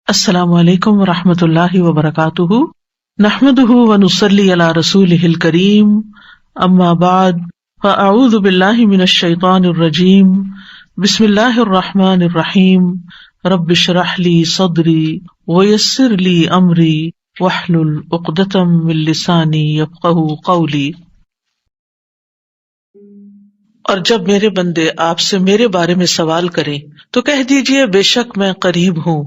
السلام علیکم ورحمۃ اللہ وبرکاتہ، نحمدہ ونصلی علی رسولہ الکریم، اما بعد فاعوذ باللہ من الشیطان الرجیم، بسم اللہ الرحمن الرحیم، رب اشرح لی صدری ویسر لی امری واحلل عقدۃ من لسانی یفقہوا قولی۔ اور جب میرے بندے آپ سے میرے بارے میں سوال کریں تو کہہ دیجئے بے شک میں قریب ہوں،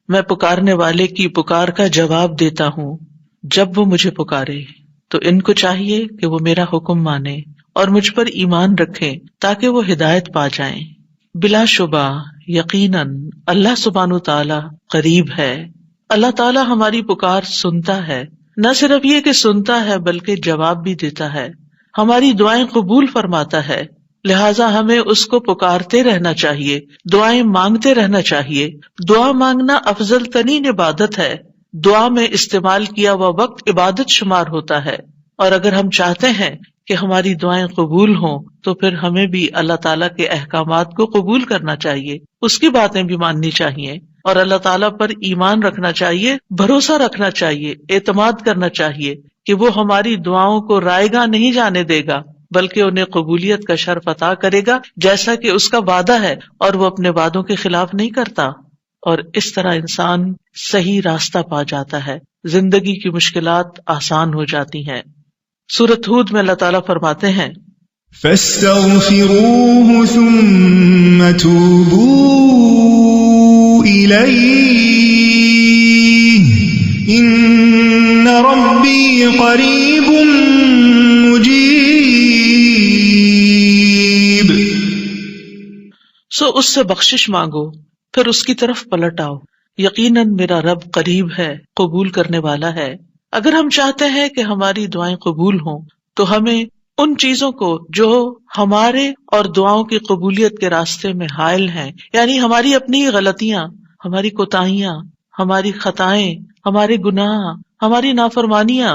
میں پکارنے والے کی پکار کا جواب دیتا ہوں جب وہ مجھے پکارے۔ تو ان کو چاہیے کہ وہ میرا حکم مانے اور مجھ پر ایمان رکھیں تاکہ وہ ہدایت پا جائیں۔ بلا شبہ یقیناً اللہ سبحانہ تعالی قریب ہے، اللہ تعالی ہماری پکار سنتا ہے، نہ صرف یہ کہ سنتا ہے بلکہ جواب بھی دیتا ہے، ہماری دعائیں قبول فرماتا ہے، لہٰذا ہمیں اس کو پکارتے رہنا چاہیے، دعائیں مانگتے رہنا چاہیے۔ دعا مانگنا افضل ترین عبادت ہے، دعا میں استعمال کیا ہوا وقت عبادت شمار ہوتا ہے، اور اگر ہم چاہتے ہیں کہ ہماری دعائیں قبول ہوں تو پھر ہمیں بھی اللہ تعالیٰ کے احکامات کو قبول کرنا چاہیے، اس کی باتیں بھی ماننی چاہیے، اور اللہ تعالیٰ پر ایمان رکھنا چاہیے، بھروسہ رکھنا چاہیے، اعتماد کرنا چاہیے کہ وہ ہماری دعاؤں کو رائے گاہ نہیں جانے دے گا بلکہ انہیں قبولیت کا شرف عطا کرے گا جیسا کہ اس کا وعدہ ہے، اور وہ اپنے وعدوں کے خلاف نہیں کرتا، اور اس طرح انسان صحیح راستہ پا جاتا ہے، زندگی کی مشکلات آسان ہو جاتی ہیں۔ سورۃ ہود میں اللہ تعالیٰ فرماتے ہیں فَاسْتَغْفِرُوهُ ثُمَّ تُوبُوا إِلَيْهِ إِنَّ رَبِّي قَرِيبٌ مُجِيبٌ۔ سو اس سے بخشش مانگو پھر اس کی طرف پلٹ آؤ، یقیناً میرا رب قریب ہے، قبول کرنے والا ہے۔ اگر ہم چاہتے ہیں کہ ہماری دعائیں قبول ہوں تو ہمیں ان چیزوں کو جو ہمارے اور دعاؤں کی قبولیت کے راستے میں حائل ہیں، یعنی ہماری اپنی غلطیاں، ہماری کوتاہیاں، ہماری خطائیں، ہمارے گناہ، ہماری نافرمانیاں،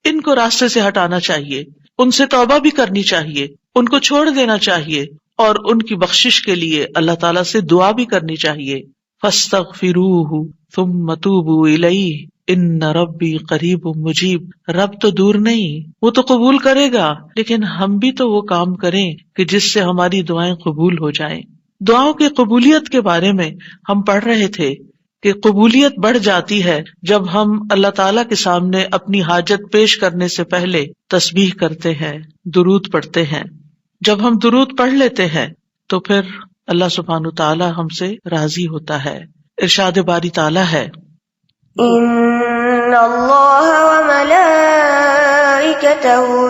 ان کو راستے سے ہٹانا چاہیے، ان سے توبہ بھی کرنی چاہیے، ان کو چھوڑ دینا چاہیے، اور ان کی بخشش کے لیے اللہ تعالیٰ سے دعا بھی کرنی چاہیے۔ فاستغفروہ ثم توبوا الیہ ان ربی قریب مجیب۔ رب تو دور نہیں، وہ تو قبول کرے گا، لیکن ہم بھی تو وہ کام کریں کہ جس سے ہماری دعائیں قبول ہو جائیں۔ دعاؤں کی قبولیت کے بارے میں ہم پڑھ رہے تھے کہ قبولیت بڑھ جاتی ہے جب ہم اللہ تعالیٰ کے سامنے اپنی حاجت پیش کرنے سے پہلے تسبیح کرتے ہیں، درود پڑھتے ہیں۔ جب ہم درود پڑھ لیتے ہیں تو پھر اللہ سبحانہ تعالیٰ ہم سے راضی ہوتا ہے۔ ارشاد باری تعالیٰ ہے ان اللہ وملائکتہ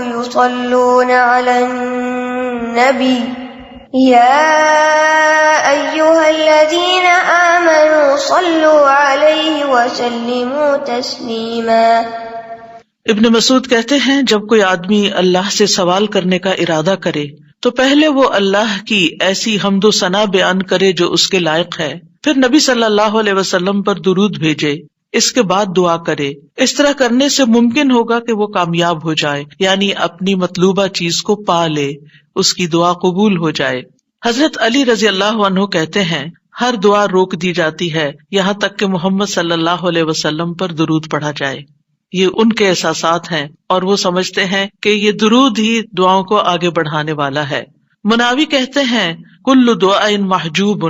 یصلون علی النبی یا ایہا الذین آمنوا صلوا علیہ وسلموا تسلیما۔ ابن مسعود کہتے ہیں جب کوئی آدمی اللہ سے سوال کرنے کا ارادہ کرے تو پہلے وہ اللہ کی ایسی حمد و ثنا بیان کرے جو اس کے لائق ہے، پھر نبی صلی اللہ علیہ وسلم پر درود بھیجے، اس کے بعد دعا کرے۔ اس طرح کرنے سے ممکن ہوگا کہ وہ کامیاب ہو جائے، یعنی اپنی مطلوبہ چیز کو پا لے، اس کی دعا قبول ہو جائے۔ حضرت علی رضی اللہ عنہ کہتے ہیں ہر دعا روک دی جاتی ہے یہاں تک کہ محمد صلی اللہ علیہ وسلم پر درود پڑھا جائے۔ یہ ان کے احساسات ہیں اور وہ سمجھتے ہیں کہ یہ درود ہی دعاؤں کو آگے بڑھانے والا ہے۔ مناوی کہتے ہیں کل دعاء محجوب،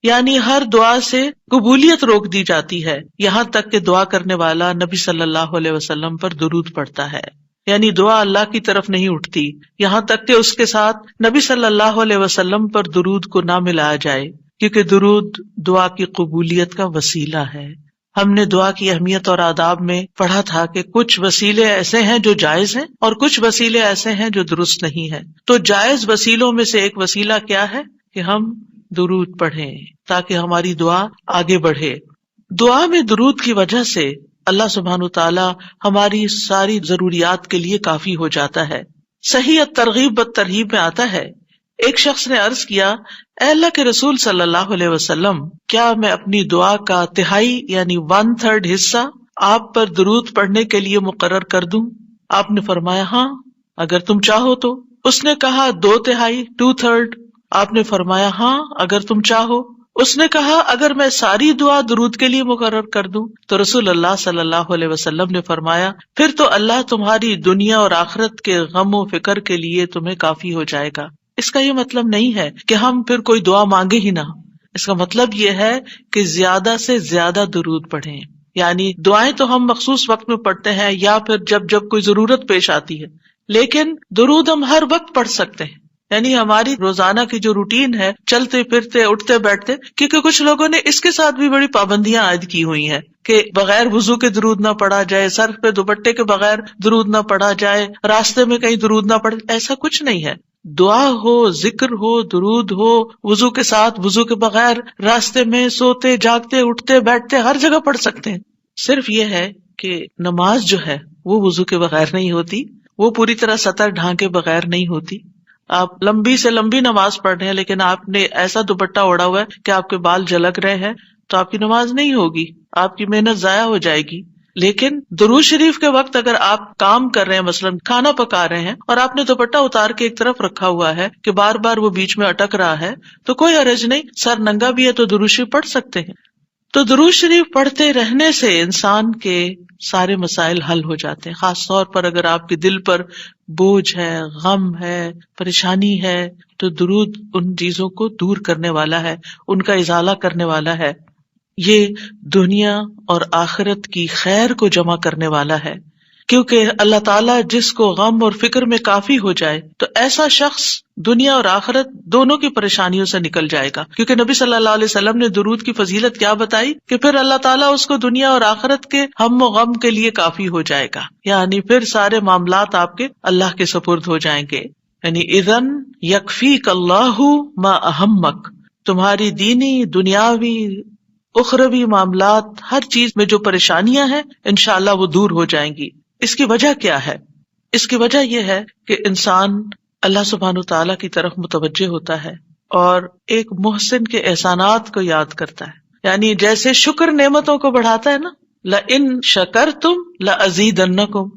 یعنی ہر دعا سے قبولیت روک دی جاتی ہے یہاں تک کہ دعا کرنے والا نبی صلی اللہ علیہ وسلم پر درود پڑھتا ہے، یعنی دعا اللہ کی طرف نہیں اٹھتی یہاں تک کہ اس کے ساتھ نبی صلی اللہ علیہ وسلم پر درود کو نہ ملایا جائے، کیونکہ درود دعا کی قبولیت کا وسیلہ ہے۔ ہم نے دعا کی اہمیت اور آداب میں پڑھا تھا کہ کچھ وسیلے ایسے ہیں جو جائز ہیں اور کچھ وسیلے ایسے ہیں جو درست نہیں ہیں۔ تو جائز وسیلوں میں سے ایک وسیلہ کیا ہے کہ ہم درود پڑھیں تاکہ ہماری دعا آگے بڑھے۔ دعا میں درود کی وجہ سے اللہ سبحانہ تعالیٰ ہماری ساری ضروریات کے لیے کافی ہو جاتا ہے۔ صحیح الترغیب والترہیب میں آتا ہے ایک شخص نے عرض کیا اے اللہ کے رسول صلی اللہ علیہ وسلم، کیا میں اپنی دعا کا تہائی یعنی 1/3 حصہ آپ پر درود پڑھنے کے لیے مقرر کر دوں؟ آپ نے فرمایا ہاں اگر تم چاہو تو۔ اس نے کہا 2/3 2/3؟ آپ نے فرمایا ہاں اگر تم چاہو۔ اس نے کہا اگر میں ساری دعا درود کے لیے مقرر کر دوں تو رسول اللہ صلی اللہ علیہ وسلم نے فرمایا پھر تو اللہ تمہاری دنیا اور آخرت کے غم و فکر کے لیے تمہیں کافی ہو جائے گا۔ اس کا یہ مطلب نہیں ہے کہ ہم پھر کوئی دعا مانگے ہی نہ، اس کا مطلب یہ ہے کہ زیادہ سے زیادہ درود پڑھیں، یعنی دعائیں تو ہم مخصوص وقت میں پڑھتے ہیں یا پھر جب کوئی ضرورت پیش آتی ہے، لیکن درود ہم ہر وقت پڑھ سکتے ہیں، یعنی ہماری روزانہ کی جو روٹین ہے، چلتے پھرتے اٹھتے بیٹھتے، کیونکہ کچھ لوگوں نے اس کے ساتھ بھی بڑی پابندیاں عائد کی ہوئی ہیں کہ بغیر وضو کے درود نہ پڑھا جائے، سر پہ دوپٹے کے بغیر درود نہ پڑھا جائے، راستے میں کہیں درود نہ پڑھے، ایسا کچھ نہیں ہے۔ دعا ہو، ذکر ہو، درود ہو، وضو کے ساتھ، وضو کے بغیر، راستے میں، سوتے جاگتے اٹھتے بیٹھتے، ہر جگہ پڑھ سکتے ہیں۔ صرف یہ ہے کہ نماز جو ہے وہ وضو کے بغیر نہیں ہوتی، وہ پوری طرح سطر ڈھانکے بغیر نہیں ہوتی۔ آپ لمبی سے لمبی نماز پڑھ رہے ہیں لیکن آپ نے ایسا دوپٹہ اوڑا ہوا ہے کہ آپ کے بال جھلک رہے ہیں تو آپ کی نماز نہیں ہوگی، آپ کی محنت ضائع ہو جائے گی۔ لیکن درود شریف کے وقت اگر آپ کام کر رہے ہیں، مثلاً کھانا پکا رہے ہیں اور آپ نے دوپٹہ اتار کے ایک طرف رکھا ہوا ہے کہ بار بار وہ بیچ میں اٹک رہا ہے تو کوئی حرج نہیں، سر ننگا بھی ہے تو درود شریف پڑھ سکتے ہیں۔ تو درود شریف پڑھتے رہنے سے انسان کے سارے مسائل حل ہو جاتے ہیں، خاص طور پر اگر آپ کے دل پر بوجھ ہے، غم ہے، پریشانی ہے تو درود ان چیزوں کو دور کرنے والا ہے، ان کا ازالہ کرنے والا ہے۔ یہ دنیا اور آخرت کی خیر کو جمع کرنے والا ہے، کیونکہ اللہ تعالیٰ جس کو غم اور فکر میں کافی ہو جائے تو ایسا شخص دنیا اور آخرت دونوں کی پریشانیوں سے نکل جائے گا، کیونکہ نبی صلی اللہ علیہ وسلم نے درود کی فضیلت کیا بتائی کہ پھر اللہ تعالیٰ اس کو دنیا اور آخرت کے ہم و غم کے لیے کافی ہو جائے گا، یعنی پھر سارے معاملات آپ کے اللہ کے سپرد ہو جائیں گے۔ یعنی اذن یکفیک اللہ ما اہمک، تمہاری دینی، دنیاوی، اخروی معاملات، ہر چیز میں جو پریشانیاں ہیں انشاءاللہ وہ دور ہو جائیں گی۔ اس کی وجہ کیا ہے؟ اس کی وجہ یہ ہے کہ انسان اللہ سبحانہ تعالیٰ کی طرف متوجہ ہوتا ہے اور ایک محسن کے احسانات کو یاد کرتا ہے، یعنی جیسے شکر نعمتوں کو بڑھاتا ہے نا، لَإِن شَكَرْتُمْ لَأَزِيدَنَّكُمْ،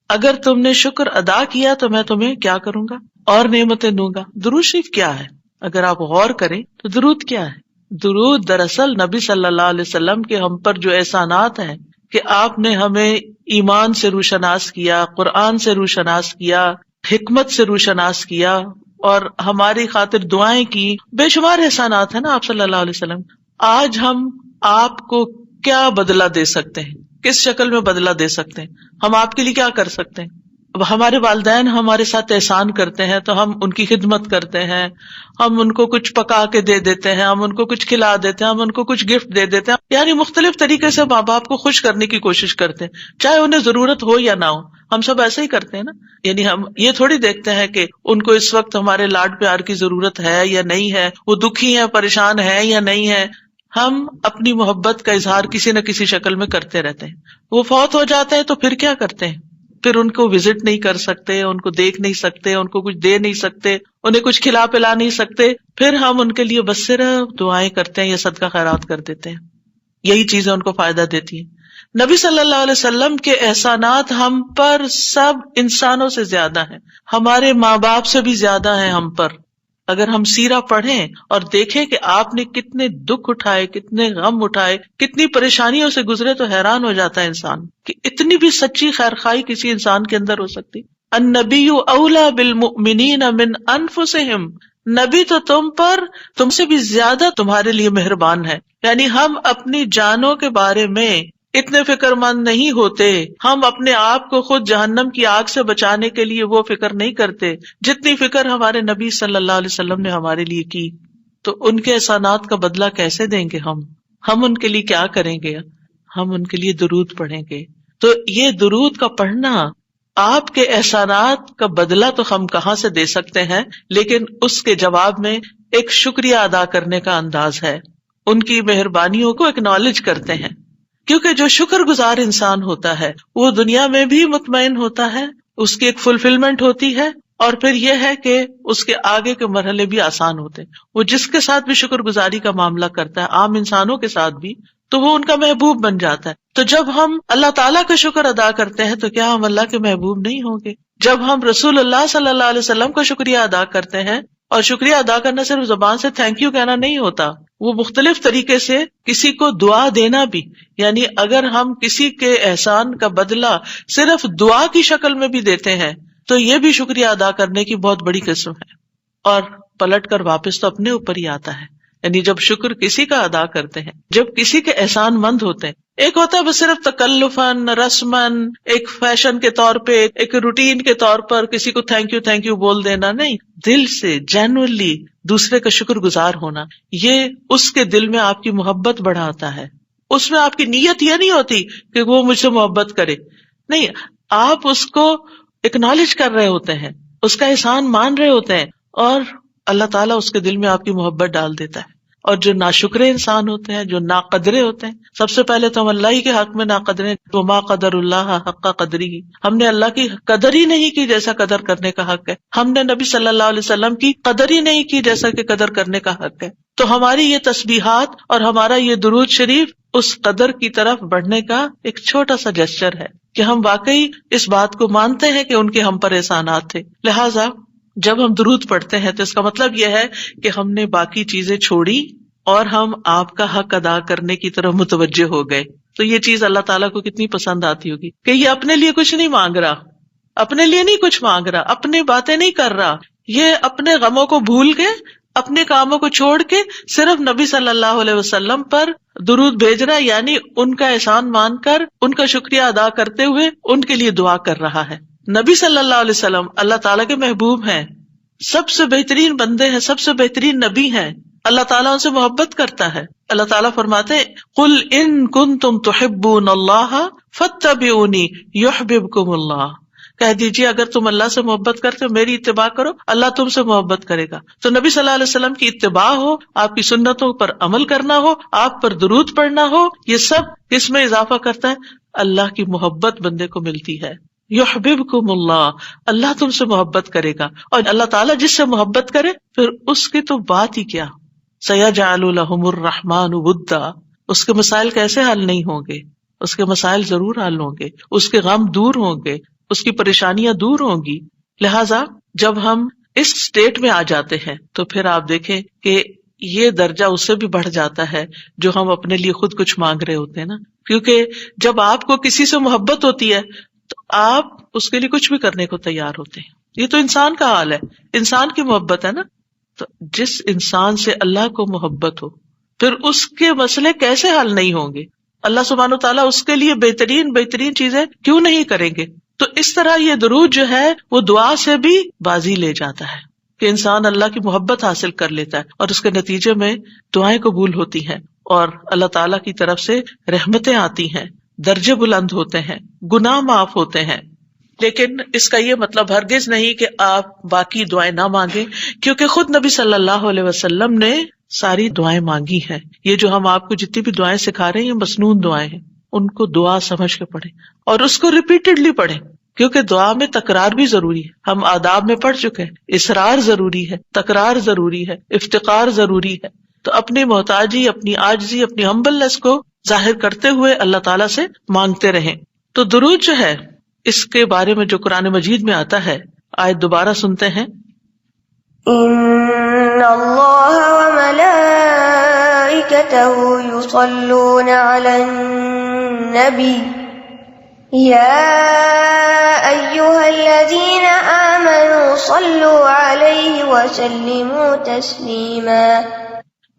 اگر تم نے شکر ادا کیا تو میں تمہیں کیا کروں گا؟ اور نعمتیں دوں گا۔ درود شریف کیا ہے؟ اگر آپ غور کریں تو درود کیا ہے؟ درود دراصل نبی صلی اللہ علیہ وسلم کے ہم پر جو احسانات ہیں کہ آپ نے ہمیں ایمان سے روشناس کیا، قرآن سے روشناس کیا، حکمت سے روشناس کیا اور ہماری خاطر دعائیں کی، بے شمار احسانات ہیں نا آپ صلی اللہ علیہ وسلم۔ آج ہم آپ کو کیا بدلہ دے سکتے ہیں؟ کس شکل میں بدلہ دے سکتے ہیں؟ ہم آپ کے لیے کیا کر سکتے ہیں؟ اب ہمارے والدین ہمارے ساتھ احسان کرتے ہیں تو ہم ان کی خدمت کرتے ہیں، ہم ان کو کچھ پکا کے دے دیتے ہیں، ہم ان کو کچھ کھلا دیتے ہیں، ہم ان کو کچھ گفٹ دے دیتے ہیں، یعنی مختلف طریقے سے ماں باپ کو خوش کرنے کی کوشش کرتے ہیں، چاہے انہیں ضرورت ہو یا نہ ہو۔ ہم سب ایسے ہی کرتے ہیں نا، یعنی ہم یہ تھوڑی دیکھتے ہیں کہ ان کو اس وقت ہمارے لاڈ پیار کی ضرورت ہے یا نہیں ہے، وہ دکھی ہے، پریشان ہے یا نہیں ہے۔ ہم اپنی محبت کا اظہار کسی نہ کسی شکل میں کرتے رہتے ہیں۔ وہ فوت ہو جاتے ہیں تو پھر کیا کرتے ہیں؟ پھر ان کو وزٹ نہیں کر سکتے، ان کو دیکھ نہیں سکتے، ان کو کچھ دے نہیں سکتے، انہیں کچھ کھلا پلا نہیں سکتے، پھر ہم ان کے لیے بس صرف دعائیں کرتے ہیں یا صدقہ خیرات کر دیتے ہیں۔ یہی چیزیں ان کو فائدہ دیتی ہیں۔ نبی صلی اللہ علیہ وسلم کے احسانات ہم پر سب انسانوں سے زیادہ ہیں، ہمارے ماں باپ سے بھی زیادہ ہیں ہم پر۔ اگر ہم سیرہ پڑھیں اور دیکھیں کہ آپ نے کتنے دکھ اٹھائے، کتنے غم اٹھائے، کتنی پریشانیوں سے گزرے تو حیران ہو جاتا ہے انسان کہ اتنی بھی سچی خیرخواہی کسی انسان کے اندر ہو سکتی۔ النبی اولی بالمؤمنین من انفسہم، نبی تو تم سے بھی زیادہ تمہارے لیے مہربان ہے، یعنی ہم اپنی جانوں کے بارے میں اتنے فکر مند نہیں ہوتے، ہم اپنے آپ کو خود جہنم کی آگ سے بچانے کے لیے وہ فکر نہیں کرتے جتنی فکر ہمارے نبی صلی اللہ علیہ وسلم نے ہمارے لیے کی۔ تو ان کے احسانات کا بدلہ کیسے دیں گے ہم ان کے لیے کیا کریں گے؟ ہم ان کے لیے درود پڑھیں گے۔ تو یہ درود کا پڑھنا، آپ کے احسانات کا بدلہ تو ہم کہاں سے دے سکتے ہیں، لیکن اس کے جواب میں ایک شکریہ ادا کرنے کا انداز ہے، ان کی مہربانیوں کو ایکنالج کرتے ہیں، کیونکہ جو شکر گزار انسان ہوتا ہے وہ دنیا میں بھی مطمئن ہوتا ہے، اس کی ایک فلفلمنٹ ہوتی ہے، اور پھر یہ ہے کہ اس کے آگے کے مرحلے بھی آسان ہوتے ہیں۔ وہ جس کے ساتھ بھی شکر گزاری کا معاملہ کرتا ہے، عام انسانوں کے ساتھ بھی، تو وہ ان کا محبوب بن جاتا ہے۔ تو جب ہم اللہ تعالیٰ کا شکر ادا کرتے ہیں تو کیا ہم اللہ کے محبوب نہیں ہوں گے؟ جب ہم رسول اللہ صلی اللہ علیہ وسلم کا شکریہ ادا کرتے ہیں، اور شکریہ ادا کرنا صرف زبان سے تھینک یو کہنا نہیں ہوتا، وہ مختلف طریقے سے کسی کو دعا دینا بھی، یعنی اگر ہم کسی کے احسان کا بدلہ صرف دعا کی شکل میں بھی دیتے ہیں تو یہ بھی شکریہ ادا کرنے کی بہت بڑی قسم ہے، اور پلٹ کر واپس تو اپنے اوپر ہی آتا ہے. یعنی جب شکر کسی کا ادا کرتے ہیں، جب کسی کے احسان مند ہوتے ہیں، ایک ہوتا ہے بس صرف تکلفاً رسماً ایک فیشن کے طور پہ ایک روٹین کے طور پر کسی کو تھینک یو بول دینا، نہیں، دل سے جینوئنلی دوسرے کا شکر گزار ہونا، یہ اس کے دل میں آپ کی محبت بڑھاتا ہے. اس میں آپ کی نیت یہ نہیں ہوتی کہ وہ مجھ سے محبت کرے، نہیں، آپ اس کو اکنالج کر رہے ہوتے ہیں، اس کا احسان مان رہے ہوتے ہیں، اور اللہ تعالیٰ اس کے دل میں آپ کی محبت ڈال دیتا ہے. اور جو ناشکرے انسان ہوتے ہیں، جو ناقدرے ہوتے ہیں، سب سے پہلے تو ہم اللہ ہی کے حق میں ناقدرے، وما قدر اللہ حق قدری، ہم نے اللہ کی قدر ہی نہیں کی جیسا قدر کرنے کا حق ہے. ہم نے نبی صلی اللہ علیہ وسلم کی قدر ہی نہیں کی جیسا کہ قدر کرنے کا حق ہے. تو ہماری یہ تسبیحات اور ہمارا یہ درود شریف اس قدر کی طرف بڑھنے کا ایک چھوٹا سا جسچر ہے کہ ہم واقعی اس بات کو مانتے ہیں کہ ان کے ہم پر احسانات تھے. لہٰذا جب ہم درود پڑھتے ہیں تو اس کا مطلب یہ ہے کہ ہم نے باقی چیزیں چھوڑی اور ہم آپ کا حق ادا کرنے کی طرف متوجہ ہو گئے. تو یہ چیز اللہ تعالیٰ کو کتنی پسند آتی ہوگی کہ یہ اپنے لیے کچھ نہیں مانگ رہا، اپنے لیے نہیں کچھ مانگ رہا، اپنی باتیں نہیں کر رہا، یہ اپنے غموں کو بھول کے، اپنے کاموں کو چھوڑ کے صرف نبی صلی اللہ علیہ وسلم پر درود بھیج رہا ہے، یعنی ان کا احسان مان کر ان کا شکریہ ادا کرتے ہوئے ان کے لیے دعا کر رہا ہے. نبی صلی اللہ علیہ وسلم اللہ تعالیٰ کے محبوب ہیں، سب سے بہترین بندے ہیں، سب سے بہترین نبی ہیں. اللہ تعالیٰ ان سے محبت کرتا ہے. اللہ تعالیٰ فرماتے ہیں قل ان کنتم تحبون اللہ فاتبعونی یحببکم اللہ، کہہ دیجیے اگر تم اللہ سے محبت کرتے ہو میری اتباع کرو، اللہ تم سے محبت کرے گا. تو نبی صلی اللہ علیہ وسلم کی اتباع ہو، آپ کی سنتوں پر عمل کرنا ہو، آپ پر درود پڑھنا ہو، یہ سب کس میں اضافہ کرتا ہے؟ اللہ کی محبت بندے کو ملتی ہے. یحببکم اللہ، اللہ تم سے محبت کرے گا، اور اللہ تعالیٰ جس سے محبت کرے پھر اس کی تو بات ہی کیا. سیجعل لہم الرحمن ودا، اس کے مسائل کیسے حل نہیں ہوں گے؟ اس کے مسائل ضرور حل ہوں گے، اس کے غم دور ہوں گے، اس کی پریشانیاں دور ہوں گی. لہٰذا جب ہم اس سٹیٹ میں آ جاتے ہیں تو پھر آپ دیکھیں کہ یہ درجہ اس سے بھی بڑھ جاتا ہے جو ہم اپنے لیے خود کچھ مانگ رہے ہوتے ہیں نا. کیونکہ جب آپ کو کسی سے محبت ہوتی ہے تو آپ اس کے لیے کچھ بھی کرنے کو تیار ہوتے ہیں. یہ تو انسان کا حال ہے، انسان کی محبت ہے نا. تو جس انسان سے اللہ کو محبت ہو پھر اس کے مسئلے کیسے حل نہیں ہوں گے؟ اللہ سبحانہ وتعالیٰ اس کے لیے بہترین چیزیں کیوں نہیں کریں گے؟ تو اس طرح یہ درود جو ہے وہ دعا سے بھی بازی لے جاتا ہے کہ انسان اللہ کی محبت حاصل کر لیتا ہے، اور اس کے نتیجے میں دعائیں قبول ہوتی ہیں اور اللہ تعالیٰ کی طرف سے رحمتیں آتی ہیں، درجے بلند ہوتے ہیں، گناہ معاف ہوتے ہیں. لیکن اس کا یہ مطلب ہرگز نہیں کہ آپ باقی دعائیں نہ مانگیں، کیونکہ خود نبی صلی اللہ علیہ وسلم نے ساری دعائیں مانگی ہیں. یہ جو ہم آپ کو جتنی بھی دعائیں سکھا رہے ہیں یہ مسنون دعائیں ہیں، ان کو دعا سمجھ کے پڑھیں اور اس کو ریپیٹڈلی پڑھیں، کیونکہ دعا میں تکرار بھی ضروری ہے. ہم آداب میں پڑھ چکے ہیں، اصرار ضروری ہے، تکرار ضروری ہے، افتقار ضروری ہے. تو اپنی محتاجی، اپنی عاجزی، اپنی ہمبلنس کو ظاہر کرتے ہوئے اللہ تعالیٰ سے مانگتے رہیں. تو درود جو ہے اس کے بارے میں جو قرآن مجید میں آتا ہے، آیت دوبارہ سنتے ہیں. ان اللہ وملائکتہ یصلون علی النبی یا ایہا الذین آمنوا صلوا علیہ وسلموا تسلیما.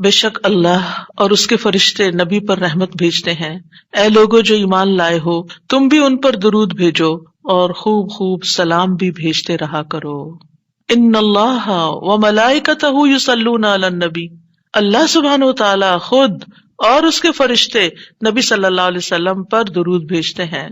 بے شک اللہ اور اس کے فرشتے نبی پر رحمت بھیجتے ہیں. اے لوگو جو ایمان لائے ہو تم بھی ان پر درود بھیجو اور خوب خوب سلام بھی بھیجتے رہا کرو. ان اللہ وملائکتہ یصلون علی النبی، اللہ سبحانہ وتعالی خود اور اس کے فرشتے نبی صلی اللہ علیہ وسلم پر درود بھیجتے ہیں.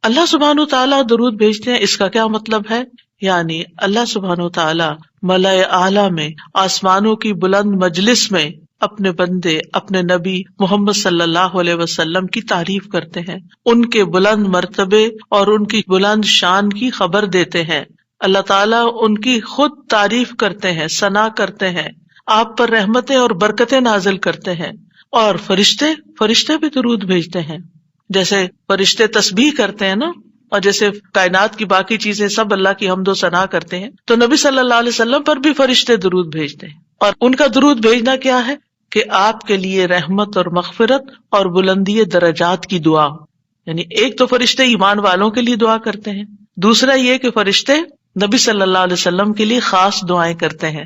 اللہ سبحانہ وتعالی درود بھیجتے ہیں، اس کا کیا مطلب ہے؟ یعنی اللہ سبحانہ وتعالی ملائے اعلیٰ میں، آسمانوں کی بلند مجلس میں اپنے بندے، اپنے نبی محمد صلی اللہ علیہ وسلم کی تعریف کرتے ہیں، ان کے بلند مرتبے اور ان کی بلند شان کی خبر دیتے ہیں. اللہ تعالیٰ ان کی خود تعریف کرتے ہیں، ثنا کرتے ہیں، آپ پر رحمتیں اور برکتیں نازل کرتے ہیں. اور فرشتے بھی درود بھیجتے ہیں، جیسے فرشتے تسبیح کرتے ہیں نا، اور جیسے کائنات کی باقی چیزیں سب اللہ کی حمد و ثنا کرتے ہیں، تو نبی صلی اللہ علیہ وسلم پر بھی فرشتے درود بھیجتے ہیں. اور ان کا درود بھیجنا کیا ہے کہ آپ کے لیے رحمت اور مغفرت اور بلندی درجات کی دعا. یعنی ایک تو فرشتے ایمان والوں کے لیے دعا کرتے ہیں، دوسرا یہ کہ فرشتے نبی صلی اللہ علیہ وسلم کے لیے خاص دعائیں کرتے ہیں.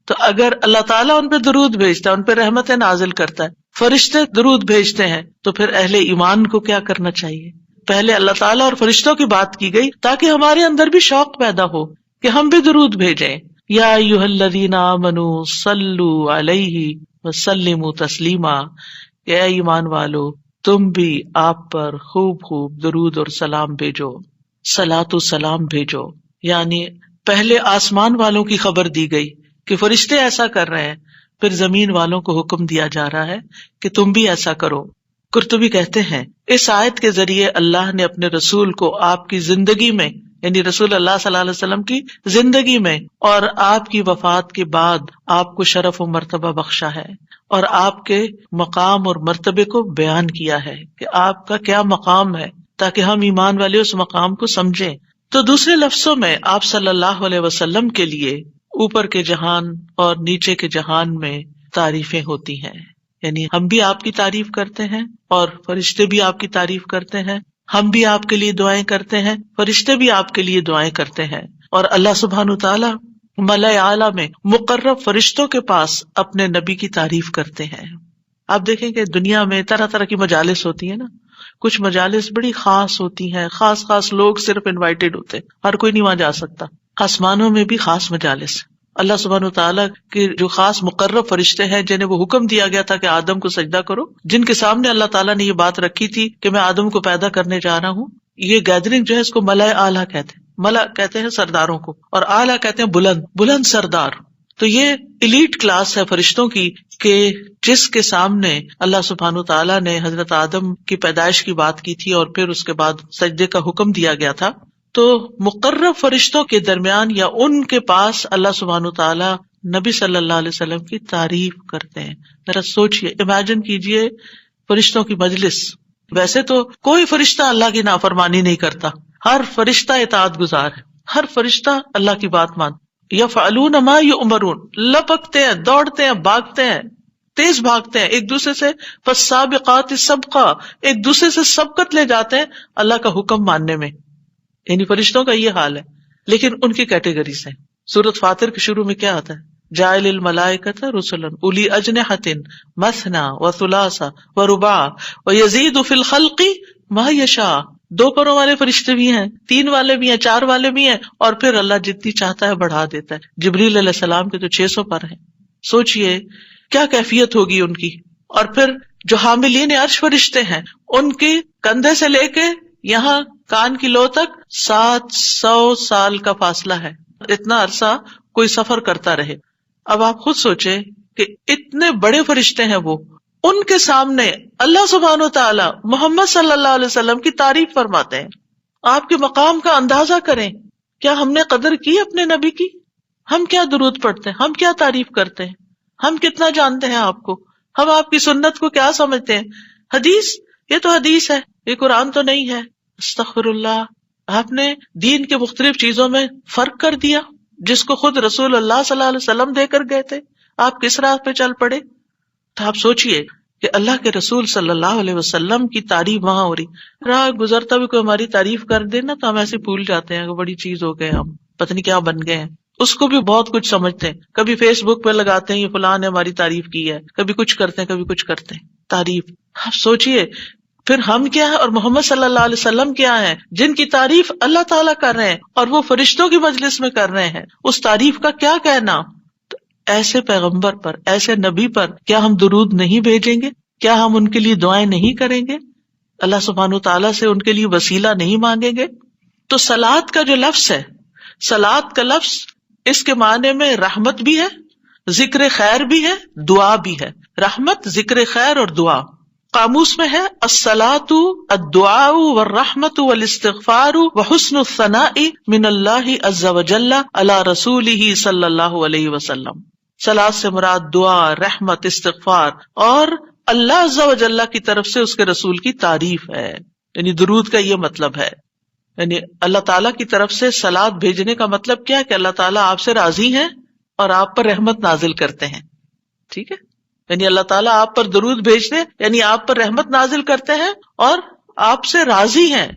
تو اگر اللہ تعالیٰ ان پہ درود بھیجتا ہے، ان پہ رحمتیں نازل کرتا ہے، فرشتے درود بھیجتے ہیں، تو پھر اہل ایمان کو کیا کرنا چاہیے؟ پہلے اللہ تعالیٰ اور فرشتوں کی بات کی گئی تاکہ ہمارے اندر بھی شوق پیدا ہو کہ ہم بھی درود بھیجیں. یا ایھا الذین آمنوا صلوا علیہ وسلموا تسلیما، اے ایمان والو تم بھی آپ پر خوب خوب درود اور سلام بھیجو، صلاۃ و سلام بھیجو. یعنی پہلے آسمان والوں کی خبر دی گئی کہ فرشتے ایسا کر رہے ہیں، پھر زمین والوں کو حکم دیا جا رہا ہے کہ تم بھی ایسا کرو. قرطبی کہتے ہیں اس آیت کے ذریعے اللہ نے اپنے رسول کو آپ کی زندگی میں، یعنی رسول اللہ صلی اللہ علیہ وسلم کی زندگی میں اور آپ کی وفات کے بعد آپ کو شرف و مرتبہ بخشا ہے، اور آپ کے مقام اور مرتبے کو بیان کیا ہے کہ آپ کا کیا مقام ہے، تاکہ ہم ایمان والے اس مقام کو سمجھیں. تو دوسرے لفظوں میں آپ صلی اللہ علیہ وسلم کے لیے اوپر کے جہان اور نیچے کے جہان میں تعریفیں ہوتی ہیں. یعنی ہم بھی آپ کی تعریف کرتے ہیں اور فرشتے بھی آپ کی تعریف کرتے ہیں، ہم بھی آپ کے لیے دعائیں کرتے ہیں، فرشتے بھی آپ کے لیے دعائیں کرتے ہیں. اور اللہ سبحانہ تعالیٰ ملائے اعلیٰ میں مقرب فرشتوں کے پاس اپنے نبی کی تعریف کرتے ہیں. آپ دیکھیں کہ دنیا میں طرح طرح کی مجالس ہوتی ہیں نا، کچھ مجالس بڑی خاص ہوتی ہیں، خاص خاص لوگ صرف انوائٹیڈ ہوتے، ہر کوئی نہیں وہاں جا سکتا. آسمانوں میں بھی خاص مجالس، اللہ سبحانہ تعالیٰ کے جو خاص مقرب فرشتے ہیں جنہیں وہ حکم دیا گیا تھا کہ آدم کو سجدہ کرو، جن کے سامنے اللہ تعالیٰ نے یہ بات رکھی تھی کہ میں آدم کو پیدا کرنے جا رہا ہوں. یہ گیدرنگ جو ہے اس کو ملائے اعلیٰ کہتے ہیں. ملا کہتے ہیں سرداروں کو، اور اعلیٰ کہتے ہیں بلند بلند سردار. تو یہ ایلیٹ کلاس ہے فرشتوں کی کہ جس کے سامنے اللہ سبحانہ تعالیٰ نے حضرت آدم کی پیدائش کی بات کی تھی اور پھر اس کے بعد سجدے کا حکم دیا گیا تھا. تو مقرب فرشتوں کے درمیان یا ان کے پاس اللہ سبحانہ تعالیٰ نبی صلی اللہ علیہ وسلم کی تعریف کرتے ہیں. ذرا سوچئے، امیجن کیجئے فرشتوں کی مجلس. ویسے تو کوئی فرشتہ اللہ کی نافرمانی نہیں کرتا، ہر فرشتہ اطاعت گزار ہے، ہر فرشتہ اللہ کی بات مانتا. یفعلون ما یؤمرون، لپکتے ہیں، دوڑتے ہیں، بھاگتے ہیں، تیز بھاگتے ہیں ایک دوسرے سے. فالسابقات سبقا، ایک دوسرے سے سبقت لے جاتے ہیں اللہ کا حکم ماننے میں. یعنی فرشتوں کا یہ حال ہے. لیکن ان کی کیٹیگریز ہیں. سورۃ فاطر کے شروع میں کیا آتا ہے؟ جاعل الملائکۃ رسلا اولی اجنحۃ مثنی وثلاث ورباع ویزید فی الخلق ما یشاء. 2 پروں والے فرشتے بھی ہیں، 3 والے بھی ہیں، 4 والے بھی ہیں، اور پھر اللہ جتنی چاہتا ہے بڑھا دیتا ہے. جبریل علیہ السلام کے تو 600 پر ہیں. سوچئے کیا کیفیت ہوگی ان کی. اور پھر جو حاملین عرش فرشتے ہیں، ان کے کندھے سے لے کے یہاں کان کی لو تک 700 سال کا فاصلہ ہے. اتنا عرصہ کوئی سفر کرتا رہے. اب آپ خود سوچیں کہ اتنے بڑے فرشتے ہیں وہ، ان کے سامنے اللہ سبحانہ وتعالی محمد صلی اللہ علیہ وسلم کی تعریف فرماتے ہیں. آپ کے مقام کا اندازہ کریں. کیا ہم نے قدر کی اپنے نبی کی؟ ہم کیا درود پڑھتے ہیں، ہم کیا تعریف کرتے ہیں، ہم کتنا جانتے ہیں آپ کو، ہم آپ کی سنت کو کیا سمجھتے ہیں. حدیث، یہ تو حدیث ہے، یہ قرآن تو نہیں ہے. استغفر اللہ. آپ نے دین کے مختلف چیزوں میں فرق کر دیا جس کو خود رسول اللہ صلی اللہ علیہ وسلم دے کر گئے تھے. آپ کس راہ پہ چل پڑے؟ تو آپ سوچئے کہ اللہ کے رسول صلی اللہ علیہ وسلم کی تعریف وہاں ہو رہی. راہ گزرتا بھی کوئی ہماری تعریف کر دے نا تو ہم ایسے بھول جاتے ہیں کہ بڑی چیز ہو گئے، ہم پتہ نہیں کیا بن گئے ہیں. اس کو بھی بہت کچھ سمجھتے ہیں. کبھی فیس بک پہ لگاتے ہیں یہ فلاں نے ہماری تعریف کی ہے، کبھی کچھ کرتے ہیں، کبھی کچھ کرتے ہیں. تعریف. آپ سوچئے پھر ہم کیا ہے اور محمد صلی اللہ علیہ وسلم کیا ہیں جن کی تعریف اللہ تعالیٰ کر رہے ہیں اور وہ فرشتوں کی مجلس میں کر رہے ہیں. اس تعریف کا کیا کہنا. تو ایسے پیغمبر پر، ایسے نبی پر کیا ہم درود نہیں بھیجیں گے؟ کیا ہم ان کے لیے دعائیں نہیں کریں گے؟ اللہ سبحانہ تعالیٰ سے ان کے لیے وسیلہ نہیں مانگیں گے؟ تو صلاۃ کا جو لفظ ہے، صلاۃ کا لفظ اس کے معنی میں رحمت بھی ہے، ذکر خیر بھی ہے، دعا بھی ہے. رحمت، ذکر خیر اور دعا. قاموس میں ہے الصلاۃ الدعاء والرحمت والاستغفار وحسن الثناء من اللہ عز وجل علی رسولہ صلی اللہ علیہ وسلم. صلاۃ سے مراد دعا، رحمت، استغفار اور اللہ عز وجل کی طرف سے اس کے رسول کی تعریف ہے. یعنی درود کا یہ مطلب ہے. یعنی اللہ تعالیٰ کی طرف سے صلاۃ بھیجنے کا مطلب کیا ہے کہ اللہ تعالیٰ آپ سے راضی ہیں اور آپ پر رحمت نازل کرتے ہیں. ٹھیک ہے. یعنی اللہ تعالیٰ آپ پر درود بھیجتے یعنی آپ پر رحمت نازل کرتے ہیں اور آپ سے راضی ہیں.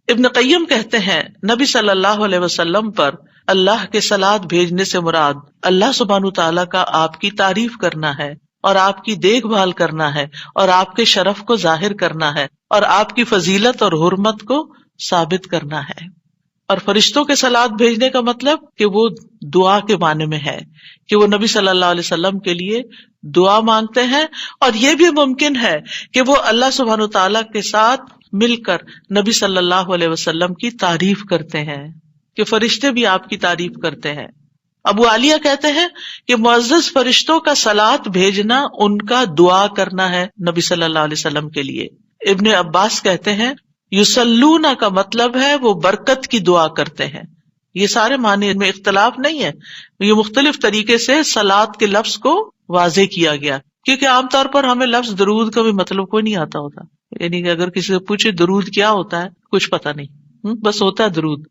ابن قیم کہتے ہیں نبی صلی اللہ علیہ وسلم پر اللہ کے صلات بھیجنے سے مراد اللہ سبحانہ تعالیٰ کا آپ کی تعریف کرنا ہے اور آپ کی دیکھ بھال کرنا ہے اور آپ کے شرف کو ظاہر کرنا ہے اور آپ کی فضیلت اور حرمت کو ثابت کرنا ہے. اور فرشتوں کے صلات بھیجنے کا مطلب کہ وہ دعا کے معنی میں ہے کہ وہ نبی صلی اللہ علیہ وسلم کے لیے دعا مانگتے ہیں. اور یہ بھی ممکن ہے کہ وہ اللہ سبحانہ تعالیٰ کے ساتھ مل کر نبی صلی اللہ علیہ وسلم کی تعریف کرتے ہیں کہ فرشتے بھی آپ کی تعریف کرتے ہیں. ابو عالیہ کہتے ہیں کہ معزز فرشتوں کا صلات بھیجنا ان کا دعا کرنا ہے نبی صلی اللہ علیہ وسلم کے لیے. ابن عباس کہتے ہیں یصلون کا مطلب ہے وہ برکت کی دعا کرتے ہیں. یہ سارے معنی میں اختلاف نہیں ہے، یہ مختلف طریقے سے صلات کے لفظ کو واضح کیا گیا، کیونکہ عام طور پر ہمیں لفظ درود کا بھی مطلب کوئی نہیں آتا ہوتا. یعنی کہ اگر کسی سے پوچھے درود کیا ہوتا ہے کچھ پتا نہیں، بس ہوتا ہے درود.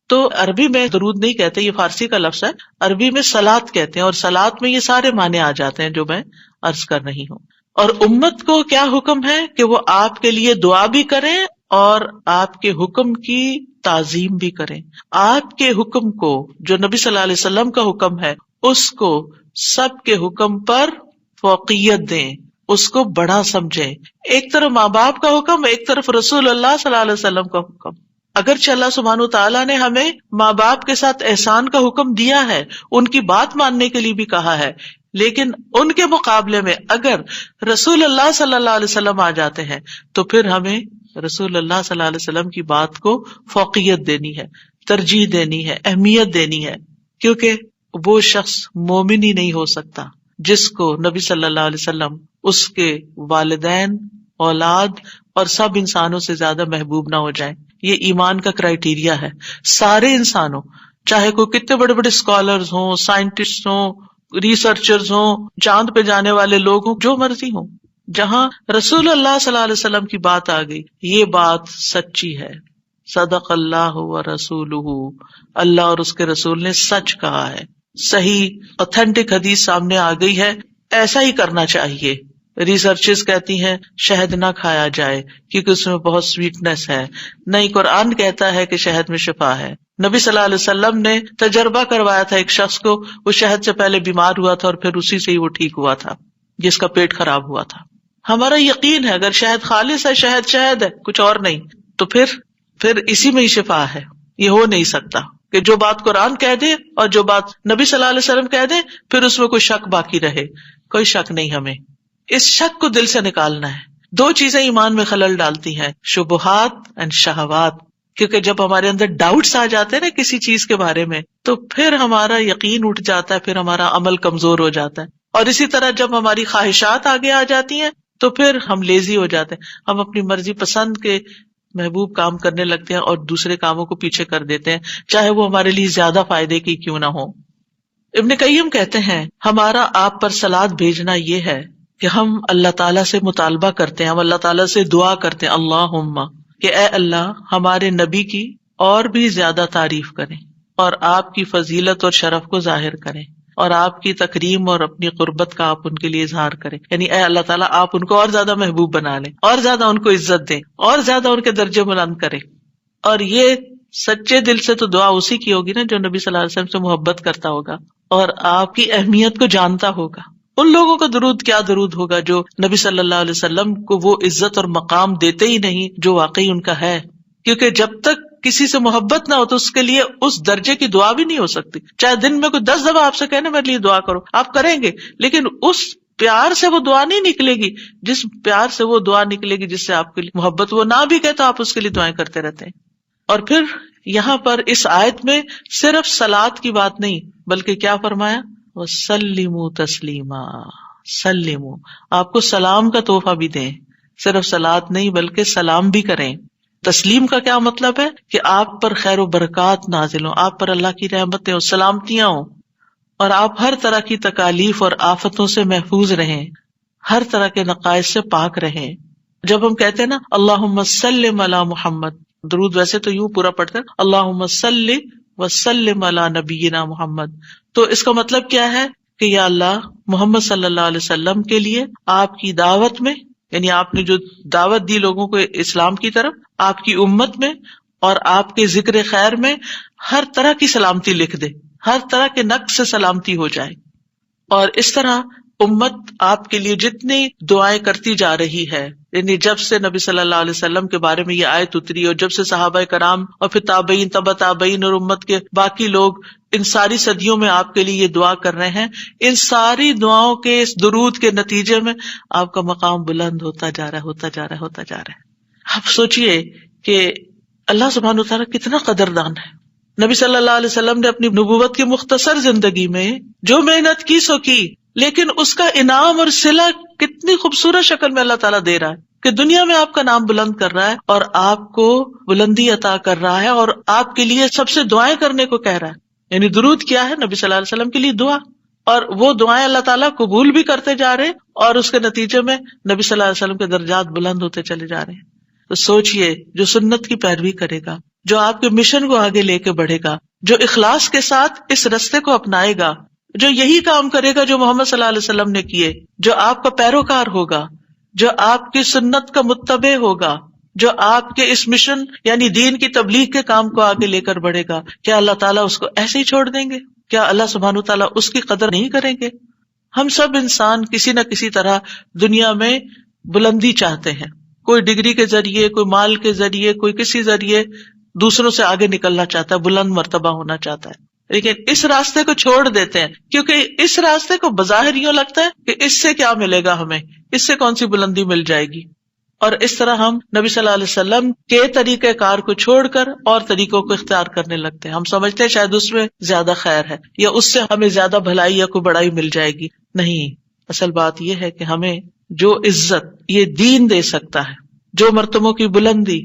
تو عربی میں درود نہیں کہتے، یہ فارسی کا لفظ ہے. عربی میں صلات کہتے ہیں اور صلات میں یہ سارے معنی آ جاتے ہیں جو میں عرض کر رہی ہوں. اور امت کو کیا حکم ہے کہ وہ آپ کے لیے دعا بھی کریں اور آپ کے حکم کی تعظیم بھی کریں. آپ کے حکم کو جو نبی صلی اللہ علیہ وسلم کا حکم ہے اس کو سب کے حکم پر فوقیت دیں، اس کو بڑا سمجھیں. ایک طرف ماں باپ کا حکم، ایک طرف رسول اللہ صلی اللہ علیہ وسلم کا حکم. اگرچہ اللہ سبحانہ تعالیٰ نے ہمیں ماں باپ کے ساتھ احسان کا حکم دیا ہے، ان کی بات ماننے کے لیے بھی کہا ہے، لیکن ان کے مقابلے میں اگر رسول اللہ صلی اللہ علیہ وسلم آ جاتے ہیں تو پھر ہمیں رسول اللہ صلی اللہ علیہ وسلم کی بات کو فوقیت دینی ہے، ترجیح دینی ہے، اہمیت دینی ہے. کیونکہ وہ شخص مومن ہی نہیں ہو سکتا جس کو نبی صلی اللہ علیہ وسلم اس کے والدین، اولاد اور سب انسانوں سے زیادہ محبوب نہ ہو جائیں. یہ ایمان کا کرائیٹیریا ہے. سارے انسانوں، چاہے کوئی کتنے بڑے بڑے اسکالرز ہوں، سائنٹسٹ ہوں، ریسرچرز ہوں، چاند پہ جانے والے لوگ ہوں، جو مرضی ہوں، جہاں رسول اللہ صلی اللہ علیہ وسلم کی بات آ گئی یہ بات سچی ہے. صدق اللہ و رسولہ، اللہ اور اس کے رسول نے سچ کہا ہے. صحیح اوتھینٹک حدیث سامنے آ گئی ہے، ایسا ہی کرنا چاہیے. ریسرچز کہتی ہیں شہد نہ کھایا جائے کیونکہ اس میں بہت سویٹنس ہے. نہیں، قرآن کہتا ہے کہ شہد میں شفا ہے. نبی صلی اللہ علیہ وسلم نے تجربہ کروایا تھا ایک شخص کو، وہ شہد سے پہلے بیمار ہوا تھا اور پھر اسی سے ہی وہ ٹھیک ہوا تھا جس کا پیٹ خراب ہوا تھا. ہمارا یقین ہے اگر شہد خالص ہے، شہد شہد ہے، کچھ اور نہیں، تو پھر اسی میں ہی شفا ہے. یہ ہو نہیں سکتا کہ جو بات قرآن کہہ دے اور جو بات نبی صلی اللہ علیہ وسلم کہہ دے پھر اس میں کوئی شک باقی رہے. کوئی شک نہیں. ہمیں اس شک کو دل سے نکالنا ہے. دو چیزیں ایمان میں خلل ڈالتی ہیں، شبہات اینڈ شہوات. کیونکہ جب ہمارے اندر ڈاؤٹس آ جاتے ہیں نا کسی چیز کے بارے میں تو پھر ہمارا یقین اٹھ جاتا ہے، پھر ہمارا عمل کمزور ہو جاتا ہے. اور اسی طرح جب ہماری خواہشات آگے آ جاتی ہیں تو پھر ہم لیزی ہو جاتے ہیں، ہم اپنی مرضی پسند کے محبوب کام کرنے لگتے ہیں اور دوسرے کاموں کو پیچھے کر دیتے ہیں، چاہے وہ ہمارے لیے زیادہ فائدے کی کیوں نہ ہو. ابن قیم کہتے ہیں ہمارا آپ پر صلات بھیجنا یہ ہے کہ ہم اللہ تعالیٰ سے مطالبہ کرتے ہیں، ہم اللہ تعالیٰ سے دعا کرتے ہیں، اللہم، کہ اے اللہ ہمارے نبی کی اور بھی زیادہ تعریف کریں اور آپ کی فضیلت اور شرف کو ظاہر کریں اور آپ کی تکریم اور اپنی قربت کا آپ ان کے لیے اظہار کریں. یعنی اے اللہ تعالیٰ آپ ان کو اور زیادہ محبوب بنا لیں، اور زیادہ ان کو عزت دیں، اور زیادہ ان کے درجے بلند کریں. اور یہ سچے دل سے تو دعا اسی کی ہوگی نا جو نبی صلی اللہ علیہ وسلم سے محبت کرتا ہوگا اور آپ کی اہمیت کو جانتا ہوگا. ان لوگوں کا درود کیا درود ہوگا جو نبی صلی اللہ علیہ وسلم کو وہ عزت اور مقام دیتے ہی نہیں جو واقعی ان کا ہے. کیونکہ جب تک کسی سے محبت نہ ہو تو اس کے لیے اس درجے کی دعا بھی نہیں ہو سکتی. چاہے دن میں کوئی 10 دفعہ آپ سے کہنے میرے لیے دعا کرو، آپ کریں گے، لیکن اس پیار سے وہ دعا نہیں نکلے گی جس پیار سے وہ دعا نکلے گی جس سے آپ کے لیے محبت. وہ نہ بھی کہے تو آپ اس کے لیے دعائیں کرتے رہتے ہیں. اور پھر یہاں پر اس آیت میں صرف صلات کی بات نہیں بلکہ کیا فرمایا، وَسَلِّمُوا تَسْلِيمًا، سلموا، آپ کو سلام کا تحفہ بھی دیں. صرف صلات نہیں بلکہ سلام بھی کریں. تسلیم کا کیا مطلب ہے کہ آپ پر خیر و برکات نازل ہوں، آپ پر اللہ کی رحمتیں ہوں، سلامتیاں ہوں، اور آپ ہر طرح کی تکالیف اور آفتوں سے محفوظ رہیں، ہر طرح کے نقائص سے پاک رہیں. جب ہم کہتے ہیں نا اللہم صلی علی محمد، درود ویسے تو یوں پورا پڑھتے ہیں اللہم صلی وسلم علی نبینا محمد، تو اس کا مطلب کیا ہے کہ یا اللہ محمد صلی اللہ علیہ وسلم کے لیے آپ کی دعوت میں، یعنی آپ نے جو دعوت دی لوگوں کو اسلام کی طرف، آپ کی امت میں اور آپ کے ذکر خیر میں ہر طرح کی سلامتی لکھ دے، ہر طرح کے نقص سے سلامتی ہو جائے. اور اس طرح امت آپ کے لیے جتنی دعائیں کرتی جا رہی ہے، یعنی جب سے نبی صلی اللہ علیہ وسلم کے بارے میں یہ آیت اتری اور جب سے صحابہ کرام اور پھر تابعین، تبع تابعین اور امت کے باقی لوگ ان ساری صدیوں میں آپ کے لیے یہ دعا کر رہے ہیں، ان ساری دعاؤں کے اس درود کے نتیجے میں آپ کا مقام بلند ہوتا جا رہا ہے، ہوتا جا رہا ہے، ہوتا جا رہا ہے. آپ سوچئے کہ اللہ سبحانہ وتعالیٰ کتنا قدردان ہے. نبی صلی اللہ علیہ وسلم نے اپنی نبوت کی مختصر زندگی میں جو محنت کی سو کی، لیکن اس کا انعام اور صلہ کتنی خوبصورت شکل میں اللہ تعالیٰ دے رہا ہے کہ دنیا میں آپ کا نام بلند کر رہا ہے اور آپ کو بلندی عطا کر رہا ہے اور آپ کے لیے سب سے دعائیں کرنے کو کہہ رہا ہے. یعنی درود کیا ہے؟ نبی صلی اللہ علیہ وسلم کے لیے دعا، اور وہ دعائیں اللہ تعالیٰ قبول بھی کرتے جا رہے اور اس کے نتیجے میں نبی صلی اللہ علیہ وسلم کے درجات بلند ہوتے چلے جا رہے ہیں. تو سوچئے، جو سنت کی پیروی کرے گا، جو آپ کے مشن کو آگے لے کے بڑھے گا، جو اخلاص کے ساتھ اس رستے کو اپنائے گا، جو یہی کام کرے گا جو محمد صلی اللہ علیہ وسلم نے کیے، جو آپ کا پیروکار ہوگا، جو آپ کی سنت کا متبع ہوگا، جو آپ کے اس مشن یعنی دین کی تبلیغ کے کام کو آگے لے کر بڑھے گا، کیا اللہ تعالیٰ اس کو ایسے ہی چھوڑ دیں گے؟ کیا اللہ سبحانہ وتعالیٰ اس کی قدر نہیں کریں گے؟ ہم سب انسان کسی نہ کسی طرح دنیا میں بلندی چاہتے ہیں، کوئی ڈگری کے ذریعے، کوئی مال کے ذریعے، کوئی کسی ذریعے دوسروں سے آگے نکلنا چاہتا ہے، بلند مرتبہ ہونا چاہتا ہے. لیکن اس راستے کو چھوڑ دیتے ہیں کیونکہ اس راستے کو بظاہر یوں لگتا ہے کہ اس سے کیا ملے گا، ہمیں اس سے کون سی بلندی مل جائے گی. اور اس طرح ہم نبی صلی اللہ علیہ وسلم کے طریقہ کار کو چھوڑ کر اور طریقوں کو اختیار کرنے لگتے ہیں. ہم سمجھتے ہیں شاید اس میں زیادہ خیر ہے یا اس سے ہمیں زیادہ بھلائی یا کوئی بڑائی مل جائے گی. نہیں، اصل بات یہ ہے کہ ہمیں جو عزت یہ دین دے سکتا ہے، جو مرتبوں کی بلندی،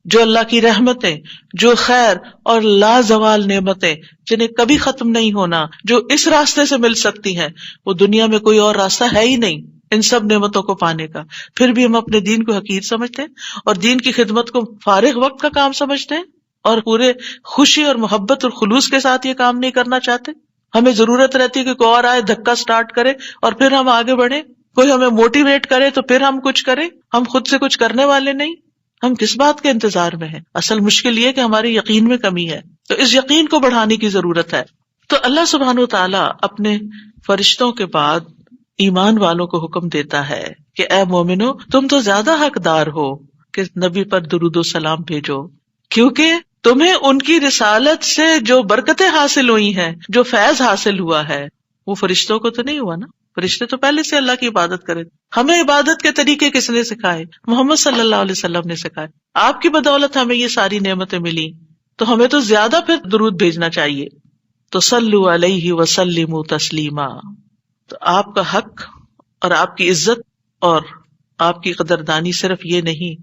جو اللہ کی رحمتیں، جو خیر اور لازوال نعمتیں جنہیں کبھی ختم نہیں ہونا، جو اس راستے سے مل سکتی ہیں، وہ دنیا میں کوئی اور راستہ ہے ہی نہیں ان سب نعمتوں کو پانے کا. پھر بھی ہم اپنے دین کو حقیر سمجھتے ہیں اور دین کی خدمت کو فارغ وقت کا کام سمجھتے ہیں اور پورے خوشی اور محبت اور خلوص کے ساتھ یہ کام نہیں کرنا چاہتے. ہمیں ضرورت رہتی ہے کہ کوئی اور آئے، دھکا سٹارٹ کرے اور پھر ہم آگے بڑھیں، کوئی ہمیں موٹیویٹ کرے تو پھر ہم کچھ کریں. ہم خود سے کچھ کرنے والے نہیں. ہم کس بات کے انتظار میں ہیں؟ اصل مشکل یہ کہ ہمارے یقین میں کمی ہے، تو اس یقین کو بڑھانے کی ضرورت ہے. تو اللہ سبحانہ وتعالیٰ اپنے فرشتوں کے بعد ایمان والوں کو حکم دیتا ہے کہ اے مومنو، تم تو زیادہ حقدار ہو کہ نبی پر درود و سلام بھیجو، کیونکہ تمہیں ان کی رسالت سے جو برکتیں حاصل ہوئی ہیں، جو فیض حاصل ہوا ہے، وہ فرشتوں کو تو نہیں ہوا نا. فرشتے تو پہلے سے اللہ کی عبادت کرے. ہمیں عبادت کے طریقے کس نے سکھائے؟ محمد صلی اللہ علیہ وسلم نے سکھائے. آپ کی بدولت ہمیں یہ ساری نعمتیں ملی، تو ہمیں تو زیادہ پھر درود بھیجنا چاہیے. تو صلو علیہ وسلموا تسلیما. تو آپ کا حق اور آپ کی عزت اور آپ کی قدردانی صرف یہ نہیں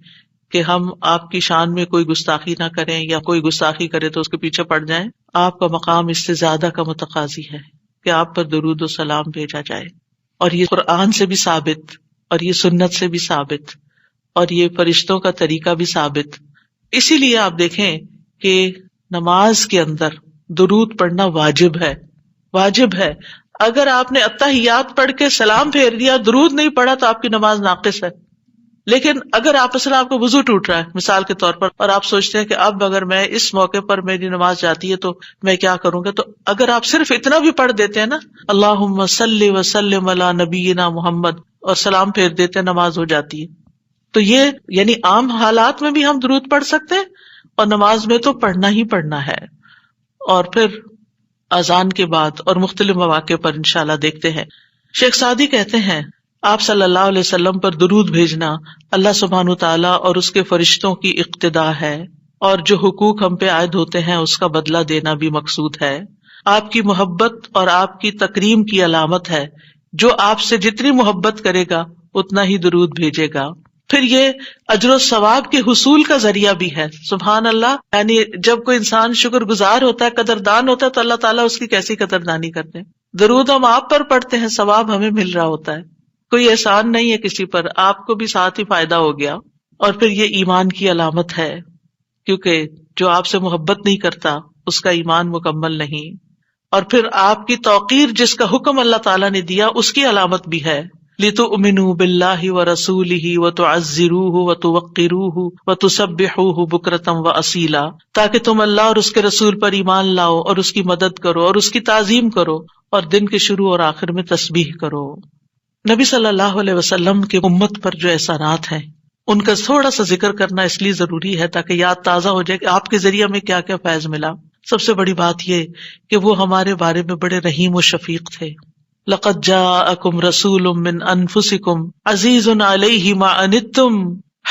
کہ ہم آپ کی شان میں کوئی گستاخی نہ کریں یا کوئی گستاخی کرے تو اس کے پیچھے پڑ جائیں. آپ کا مقام اس سے زیادہ کا متقاضی ہے کہ آپ پر درود و سلام بھیجا جائے. اور یہ قرآن سے بھی ثابت، اور یہ سنت سے بھی ثابت، اور یہ فرشتوں کا طریقہ بھی ثابت. اسی لیے آپ دیکھیں کہ نماز کے اندر درود پڑھنا واجب ہے. واجب ہے. اگر آپ نے اتحیات پڑھ کے سلام پھیر دیا، درود نہیں پڑھا، تو آپ کی نماز ناقص ہے. لیکن اگر مثلا آپ کو وضو ٹوٹ رہا ہے مثال کے طور پر، اور آپ سوچتے ہیں کہ اب اگر میں اس موقع پر میری نماز جاتی ہے تو میں کیا کروں گا، تو اگر آپ صرف اتنا بھی پڑھ دیتے ہیں نا، اللہم صلی وسلم علی نبینا محمد، اور سلام پھیر دیتے ہیں، نماز ہو جاتی ہے. تو یہ یعنی عام حالات میں بھی ہم درود پڑھ سکتے ہیں اور نماز میں تو پڑھنا ہی پڑھنا ہے. اور پھر اذان کے بعد اور مختلف مواقع پر انشاءاللہ دیکھتے ہیں. شیخ سعدی کہتے ہیں آپ صلی اللہ علیہ وسلم پر درود بھیجنا اللہ سبحانہ وتعالیٰ اور اس کے فرشتوں کی اقتداء ہے، اور جو حقوق ہم پہ عائد ہوتے ہیں اس کا بدلہ دینا بھی مقصود ہے. آپ کی محبت اور آپ کی تکریم کی علامت ہے. جو آپ سے جتنی محبت کرے گا اتنا ہی درود بھیجے گا. پھر یہ اجر و ثواب کے حصول کا ذریعہ بھی ہے. سبحان اللہ. یعنی جب کوئی انسان شکر گزار ہوتا ہے، قدردان ہوتا ہے، تو اللہ تعالیٰ اس کی کیسی قدردانی کرتے ہیں. درود ہم آپ پر پڑھتے ہیں، ثواب ہمیں مل رہا ہوتا ہے. کوئی احسان نہیں ہے کسی پر، آپ کو بھی ساتھ ہی فائدہ ہو گیا. اور پھر یہ ایمان کی علامت ہے، کیونکہ جو آپ سے محبت نہیں کرتا اس کا ایمان مکمل نہیں. اور پھر آپ کی توقیر جس کا حکم اللہ تعالیٰ نے دیا اس کی علامت بھی ہے، لِتُؤْمِنُوا بِاللَّهِ وَرَسُولِهِ وَتُعَزِّرُوهُ وَتُوَقِّرُوهُ وَتُسَبِّحُوهُ بُكْرَةً وَأَصِيلًا، تاکہ تم اللہ اور اس کے رسول پر ایمان لاؤ اور اس کی مدد کرو اور اس کی تعظیم کرو اور دن کے شروع اور آخر میں تسبیح کرو۔ نبی صلی اللہ علیہ وسلم کی امت پر جو احسانات ہیں ان کا تھوڑا سا ذکر کرنا اس لیے ضروری ہے تاکہ یاد تازہ ہو جائے کہ آپ کے ذریعے ہمیں کیا کیا فیض ملا۔ سب سے بڑی بات یہ کہ وہ ہمارے بارے میں بڑے رحیم و شفیق تھے۔ لَقَدْ جَاءَكُمْ رَسُولٌ مِّنْ أَنفُسِكُمْ عَزِيزٌ عَلَيْهِ مَا عَنِتُّمْ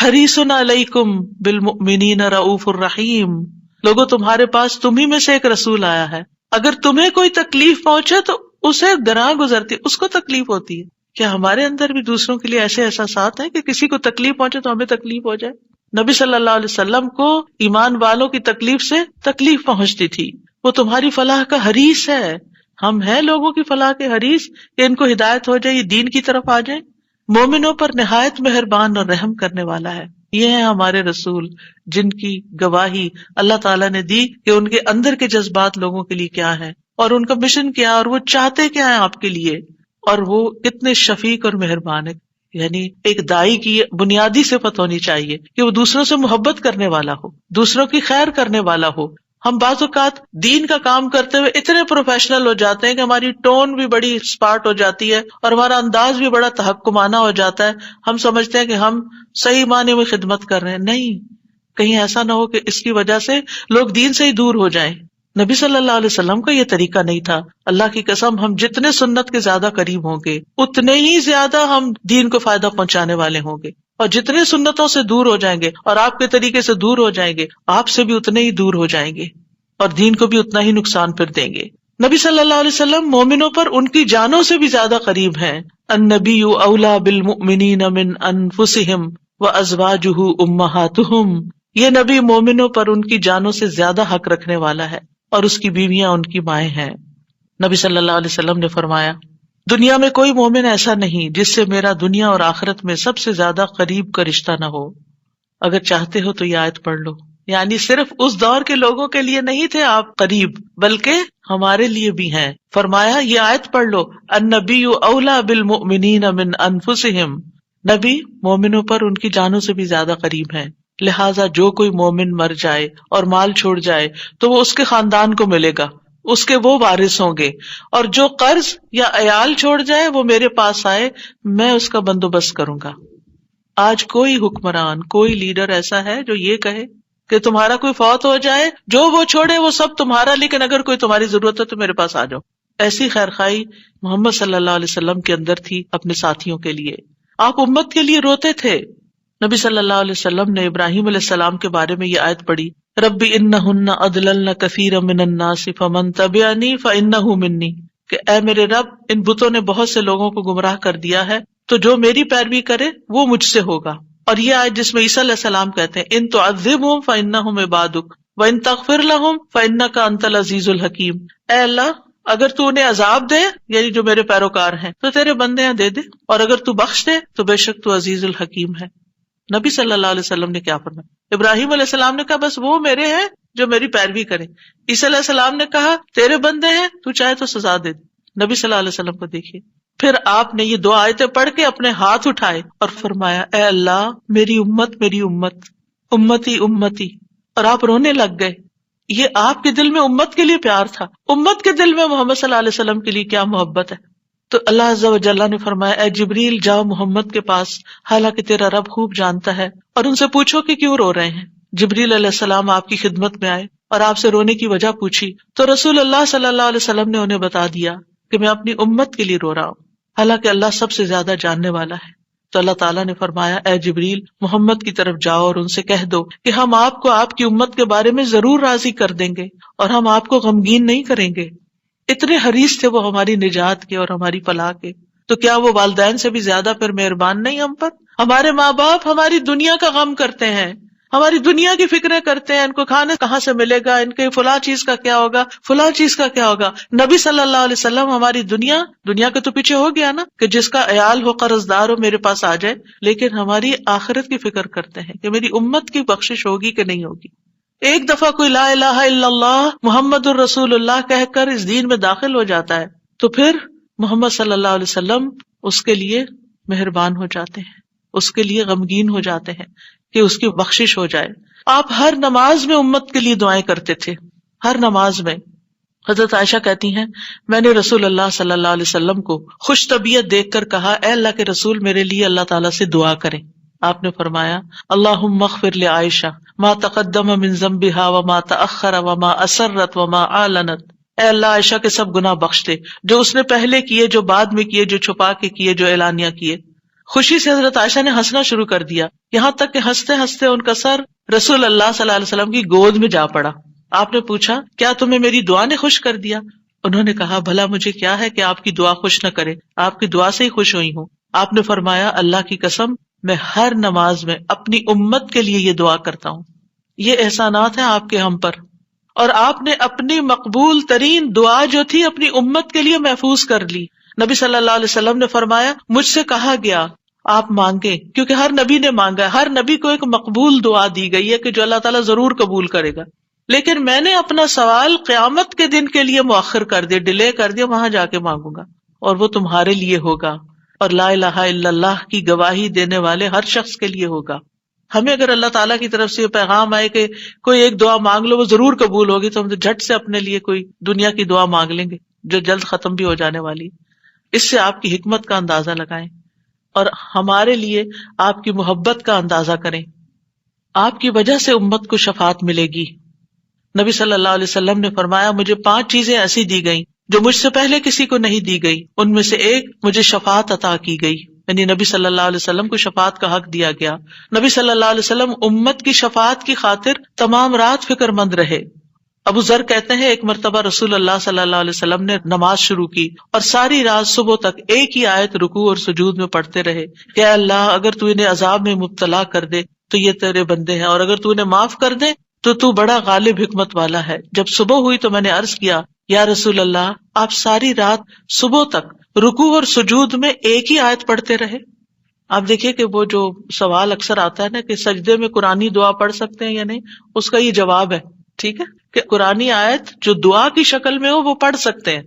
حَرِيصٌ عَلَيْكُمْ بِالْمُؤْمِنِينَ رَءُوفٌ رَحِيمٌ۔ لوگوں تمہارے پاس تمہیں میں سے ایک رسول آیا ہے، اگر تمہیں کوئی تکلیف پہنچے تو اسے گراں گزرتی، اس کو تکلیف ہوتی ہے۔ کیا ہمارے اندر بھی دوسروں کے لیے ایسے احساسات ہیں کہ کسی کو تکلیف پہنچے تو ہمیں تکلیف ہو جائے؟ نبی صلی اللہ علیہ وسلم کو ایمان والوں کی تکلیف سے تکلیف پہنچتی تھی۔ وہ تمہاری فلاح کا حریص ہے۔ ہم ہیں لوگوں کی فلاح کے حریص کہ ان کو ہدایت ہو جائے، یہ دین کی طرف آ جائیں۔ مومنوں پر نہایت مہربان اور رحم کرنے والا ہے۔ یہ ہیں ہمارے رسول جن کی گواہی اللہ تعالیٰ نے دی کہ ان کے اندر کے جذبات لوگوں کے لیے کیا ہیں اور ان کا مشن کیا اور وہ چاہتے کیا ہیں آپ کے لیے، اور وہ کتنے شفیق اور مہربان ہے۔ یعنی ایک دائی کی بنیادی صفت ہونی چاہیے کہ وہ دوسروں سے محبت کرنے والا ہو، دوسروں کی خیر کرنے والا ہو۔ ہم بعض اوقات دین کا کام کرتے ہوئے اتنے پروفیشنل ہو جاتے ہیں کہ ہماری ٹون بھی بڑی اسپارٹ ہو جاتی ہے اور ہمارا انداز بھی بڑا تحکمانہ ہو جاتا ہے۔ ہم سمجھتے ہیں کہ ہم صحیح معنی میں خدمت کر رہے ہیں، نہیں، کہیں ایسا نہ ہو کہ اس کی وجہ سے لوگ دین سے ہی دور ہو جائیں۔ نبی صلی اللہ علیہ وسلم کا یہ طریقہ نہیں تھا۔ اللہ کی قسم، ہم جتنے سنت کے زیادہ قریب ہوں گے اتنے ہی زیادہ ہم دین کو فائدہ پہنچانے والے ہوں گے، اور جتنے سنتوں سے دور ہو جائیں گے اور آپ کے طریقے سے دور ہو جائیں گے، آپ سے بھی اتنے ہی دور ہو جائیں گے اور دین کو بھی اتنا ہی نقصان پھر دیں گے۔ نبی صلی اللہ علیہ وسلم مومنوں پر ان کی جانوں سے بھی زیادہ قریب ہیں۔ النبی اولیٰ بالمؤمنین من انفسہم وازواجہ امہاتہم، یہ نبی مومنوں پر ان کی جانوں سے زیادہ حق رکھنے والا ہے اور اس کی بیویاں ان کی مائیں ہیں۔ نبی صلی اللہ علیہ وسلم نے فرمایا، دنیا میں کوئی مومن ایسا نہیں جس سے میرا دنیا اور آخرت میں سب سے زیادہ قریب کا رشتہ نہ ہو۔ اگر چاہتے ہو تو یہ آیت پڑھ لو، یعنی صرف اس دور کے لوگوں کے لیے نہیں تھے آپ قریب، بلکہ ہمارے لیے بھی ہیں۔ فرمایا یہ آیت پڑھ لو، النبی اولیٰ بالمؤمنین من انفسہم، نبی مومنوں پر ان کی جانوں سے بھی زیادہ قریب ہیں، لہٰذا جو کوئی مومن مر جائے اور مال چھوڑ جائے تو وہ اس کے خاندان کو ملے گا، اس کے وہ وارث ہوں گے، اور جو قرض یا عیال چھوڑ جائے وہ میرے پاس آئے، میں اس کا بندوبست کروں گا۔ آج کوئی حکمران، کوئی لیڈر ایسا ہے جو یہ کہے کہ تمہارا کوئی فوت ہو جائے، جو وہ چھوڑے وہ سب تمہارا، لیکن اگر کوئی تمہاری ضرورت ہے تو میرے پاس آ جاؤ؟ ایسی خیرخواہی محمد صلی اللہ علیہ وسلم کے اندر تھی اپنے ساتھیوں کے لیے۔ آپ امت کے لیے روتے تھے۔ نبی صلی اللہ علیہ وسلم نے ابراہیم علیہ السلام کے بارے میں یہ آیت پڑھی، رب انہن اضللن کثیرا من الناس فمن تبعنی فانہ منی، کہ اے میرے رب ان بتوں نے بہت سے لوگوں کو گمراہ کر دیا ہے، تو جو میری پیروی کرے وہ مجھ سے ہوگا۔ اور یہ آیت جس میں عیسیٰ علیہ السلام کہتے ہیں ان تعذبہم فانہم عبادک وان تغفر لہم فانک انت العزیز الحکیم، اے اللہ اگر تو انہیں عذاب دے، یعنی جو میرے پیروکار ہیں، تو تیرے بندے ہیں دے دے، اور اگر تو بخش دے تو بے شک تو عزیز الحکیم ہے۔ نبی صلی اللہ علیہ وسلم نے کیا فرمایا؟ ابراہیم علیہ السلام نے کہا بس وہ میرے ہیں جو میری پیروی کریں۔ عیسیٰ علیہ السلام نے کہا تیرے بندے ہیں، تو چاہے تو سزا دے دے۔ نبی صلی اللہ علیہ وسلم کو دیکھیے، پھر آپ نے یہ دو آیتیں پڑھ کے اپنے ہاتھ اٹھائے اور فرمایا اے اللہ میری امت میری امت، امتی امتی، اور آپ رونے لگ گئے۔ یہ آپ کے دل میں امت کے لیے پیار تھا، امت کے دل میں محمد صلی اللہ علیہ وسلم کے لیے کیا محبت ہے۔ تو اللہ عز و جل نے فرمایا اے جبریل جاؤ محمد کے پاس، حالانکہ تیرا رب خوب جانتا ہے، اور ان سے پوچھو کہ کیوں رو رہے ہیں۔ جبریل علیہ السلام آپ کی خدمت میں آئے اور آپ سے رونے کی وجہ پوچھی، تو رسول اللہ صلی اللہ علیہ وسلم نے انہیں بتا دیا کہ میں اپنی امت کے لیے رو رہا ہوں، حالانکہ اللہ سب سے زیادہ جاننے والا ہے۔ تو اللہ تعالیٰ نے فرمایا اے جبریل محمد کی طرف جاؤ اور ان سے کہہ دو کہ ہم آپ کو آپ کی امت کے بارے میں ضرور راضی کر دیں گے اور ہم آپ کو غمگین نہیں کریں گے۔ اتنے حریص تھے وہ ہماری نجات کے اور ہماری فلاح کے، تو کیا وہ والدین سے بھی زیادہ پھر مہربان نہیں ہم پر؟ ہمارے ماں باپ ہماری دنیا کا غم کرتے ہیں، ہماری دنیا کی فکریں کرتے ہیں، ان کو کھانا کہاں سے ملے گا، ان کے فلاں چیز کا کیا ہوگا، فلاں چیز کا کیا ہوگا۔ نبی صلی اللہ علیہ وسلم ہماری دنیا کے تو پیچھے ہو گیا نا کہ جس کا عیال ہو قرض دار ہو میرے پاس آ جائے، لیکن ہماری آخرت کی فکر کرتے ہیں کہ میری امت کی بخشش ہوگی کہ نہیں ہوگی۔ ایک دفعہ کوئی لا الہ الا اللہ محمد الرسول اللہ کہہ کر اس دین میں داخل ہو جاتا ہے تو پھر محمد صلی اللہ علیہ وسلم اس کے لیے مہربان ہو جاتے ہیں، اس کے لیے غمگین ہو جاتے ہیں کہ اس کی بخشش ہو جائے. آپ ہر نماز میں امت کے لیے دعائیں کرتے تھے، ہر نماز میں. حضرت عائشہ کہتی ہیں میں نے رسول اللہ صلی اللہ علیہ وسلم کو خوش طبیعت دیکھ کر کہا اے اللہ کے رسول میرے لیے اللہ تعالیٰ سے دعا کریں. آپ نے فرمایا اللہم اغفر لعائشہ ما تقدم من ذنبها وما تأخر وما اسرت وما اعلنت. اے اللہ عائشہ کے سب گناہ بخش دے، جو اس نے پہلے کیے، جو بعد میں کیے، جو چھپا کے کیے، جو اعلانیہ کیے. خوشی سے حضرت عائشہ نے ہنسنا شروع کر دیا، یہاں تک کہ ہنستے ہنستے ان کا سر رسول اللہ صلی اللہ علیہ وسلم کی گود میں جا پڑا. آپ نے پوچھا کیا تمہیں میری دعا نے خوش کر دیا؟ انہوں نے کہا بھلا مجھے کیا ہے کہ آپ کی دعا خوش نہ کرے، آپ کی دعا سے ہی خوش ہوئی ہوں. آپ نے فرمایا اللہ کی قسم میں ہر نماز میں اپنی امت کے لیے یہ دعا کرتا ہوں. یہ احسانات ہیں آپ کے ہم پر، اور آپ نے اپنی مقبول ترین دعا جو تھی اپنی امت کے لیے محفوظ کر لی. نبی صلی اللہ علیہ وسلم نے فرمایا مجھ سے کہا گیا آپ مانگیں، کیونکہ ہر نبی نے مانگا ہے، ہر نبی کو ایک مقبول دعا دی گئی ہے کہ جو اللہ تعالیٰ ضرور قبول کرے گا. لیکن میں نے اپنا سوال قیامت کے دن کے لیے مؤخر کر دیا، ڈیلے کر دیا، وہاں جا کے مانگوں گا اور وہ تمہارے لیے ہوگا اور لا الہ الا اللہ کی گواہی دینے والے ہر شخص کے لیے ہوگا. ہمیں اگر اللہ تعالیٰ کی طرف سے یہ پیغام آئے کہ کوئی ایک دعا مانگ لو وہ ضرور قبول ہوگی، تو ہم تو جھٹ سے اپنے لیے کوئی دنیا کی دعا مانگ لیں گے جو جلد ختم بھی ہو جانے والی. اس سے آپ کی حکمت کا اندازہ لگائیں اور ہمارے لیے آپ کی محبت کا اندازہ کریں. آپ کی وجہ سے امت کو شفاعت ملے گی. نبی صلی اللہ علیہ وسلم نے فرمایا مجھے 5 چیزیں ایسی دی گئیں جو مجھ سے پہلے کسی کو نہیں دی گئی. ان میں سے ایک مجھے شفاعت عطا کی گئی، یعنی نبی صلی اللہ علیہ وسلم کو شفاعت کا حق دیا گیا. نبی صلی اللہ علیہ وسلم امت کی شفاعت کی خاطر تمام رات فکر مند رہے. ابو ذر کہتے ہیں ایک مرتبہ رسول اللہ صلی اللہ علیہ وسلم نے نماز شروع کی اور ساری رات صبح تک ایک ہی آیت رکوع اور سجود میں پڑھتے رہے کہ اللہ اگر تو انہیں عذاب میں مبتلا کر دے تو یہ تیرے بندے ہیں، اور اگر تو انہیں معاف کر دے تو تو بڑا غالب حکمت والا ہے. جب صبح ہوئی تو میں نے عرض کیا یا رسول اللہ آپ ساری رات صبح تک رکوع اور سجود میں ایک ہی آیت پڑھتے رہے. آپ دیکھیے کہ وہ جو سوال اکثر آتا ہے نا کہ سجدے میں قرآنی دعا پڑھ سکتے ہیں یا نہیں، اس کا یہ جواب ہے، ٹھیک ہے، کہ قرآنی آیت جو دعا کی شکل میں ہو وہ پڑھ سکتے ہیں.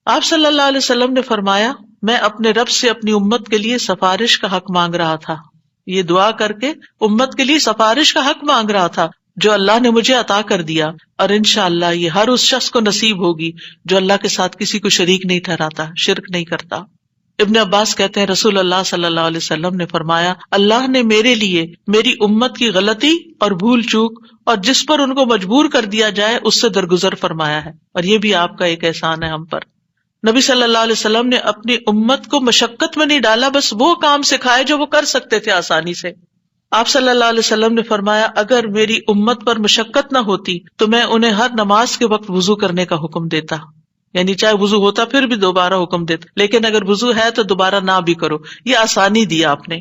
آپ صلی اللہ علیہ وسلم نے فرمایا میں اپنے رب سے اپنی امت کے لیے سفارش کا حق مانگ رہا تھا. یہ دعا کر کے امت کے لیے سفارش کا حق مانگ رہا تھا جو اللہ نے مجھے عطا کر دیا، اور انشاءاللہ یہ ہر اس شخص کو نصیب ہوگی جو اللہ کے ساتھ کسی کو شریک نہیں ٹھہراتا، شرک نہیں کرتا. ابن عباس کہتے ہیں رسول اللہ صلی اللہ علیہ وسلم نے فرمایا اللہ نے میرے لیے میری امت کی غلطی اور بھول چوک اور جس پر ان کو مجبور کر دیا جائے اس سے درگزر فرمایا ہے، اور یہ بھی آپ کا ایک احسان ہے ہم پر. نبی صلی اللہ علیہ وسلم نے اپنی امت کو مشقت میں نہیں ڈالا، بس وہ کام سکھائے جو وہ کر سکتے تھے آسانی سے. آپ صلی اللہ علیہ وسلم نے فرمایا اگر میری امت پر مشقت نہ ہوتی تو میں انہیں ہر نماز کے وقت وضو کرنے کا حکم دیتا، یعنی چاہے وضو ہوتا پھر بھی دوبارہ حکم دیتا، لیکن اگر وضو ہے تو دوبارہ نہ بھی کرو. یہ آسانی دی آپ نے.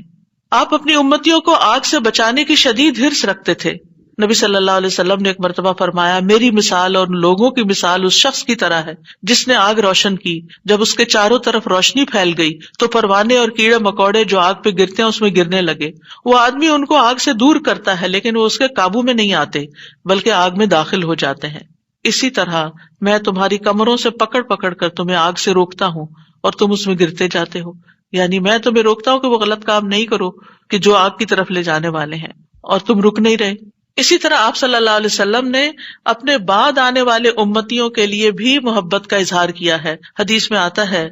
آپ اپنی امتیوں کو آگ سے بچانے کی شدید حرص رکھتے تھے. نبی صلی اللہ علیہ وسلم نے ایک مرتبہ فرمایا میری مثال اور لوگوں کی مثال اس شخص کی طرح ہے جس نے آگ روشن کی، جب اس کے چاروں طرف روشنی پھیل گئی تو پروانے اور کیڑے مکوڑے جو آگ پہ گرتے ہیں اس میں گرنے لگے. وہ آدمی ان کو آگ سے دور کرتا ہے لیکن وہ اس کے قابو میں نہیں آتے بلکہ آگ میں داخل ہو جاتے ہیں. اسی طرح میں تمہاری کمروں سے پکڑ پکڑ کر تمہیں آگ سے روکتا ہوں اور تم اس میں گرتے جاتے ہو، یعنی میں تمہیں روکتا ہوں کہ وہ غلط کام نہیں کرو کہ جو آگ کی طرف لے جانے والے ہیں، اور تم رک نہیں رہے. اسی طرح آپ صلی اللہ علیہ وسلم نے اپنے بعد آنے والے امتیوں کے لیے بھی محبت کا اظہار کیا ہے. حدیث میں آتا ہے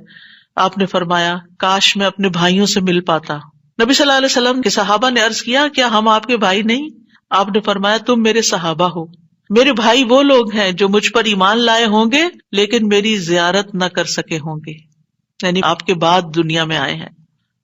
آپ نے فرمایا کاش میں اپنے بھائیوں سے مل پاتا. نبی صلی اللہ علیہ وسلم کے صحابہ نے عرض کیا کیا ہم آپ کے بھائی نہیں؟ آپ نے فرمایا تم میرے صحابہ ہو. میرے بھائی وہ لوگ ہیں جو مجھ پر ایمان لائے ہوں گے لیکن میری زیارت نہ کر سکے ہوں گے، یعنی آپ کے بعد دنیا میں آئے ہیں.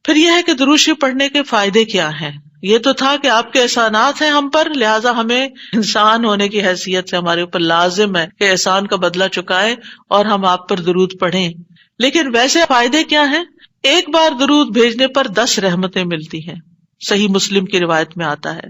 پھر یہ ہے کہ درود شریف پڑھنے کے فائدے کیا ہیں. یہ تو تھا کہ آپ کے احسانات ہیں ہم پر، لہٰذا ہمیں انسان ہونے کی حیثیت سے ہمارے اوپر لازم ہے کہ احسان کا بدلہ چکائیں اور ہم آپ پر درود پڑھیں. لیکن ویسے فائدے کیا ہیں؟ ایک بار درود بھیجنے پر 10 رحمتیں ملتی ہیں. صحیح مسلم کی روایت میں آتا ہے.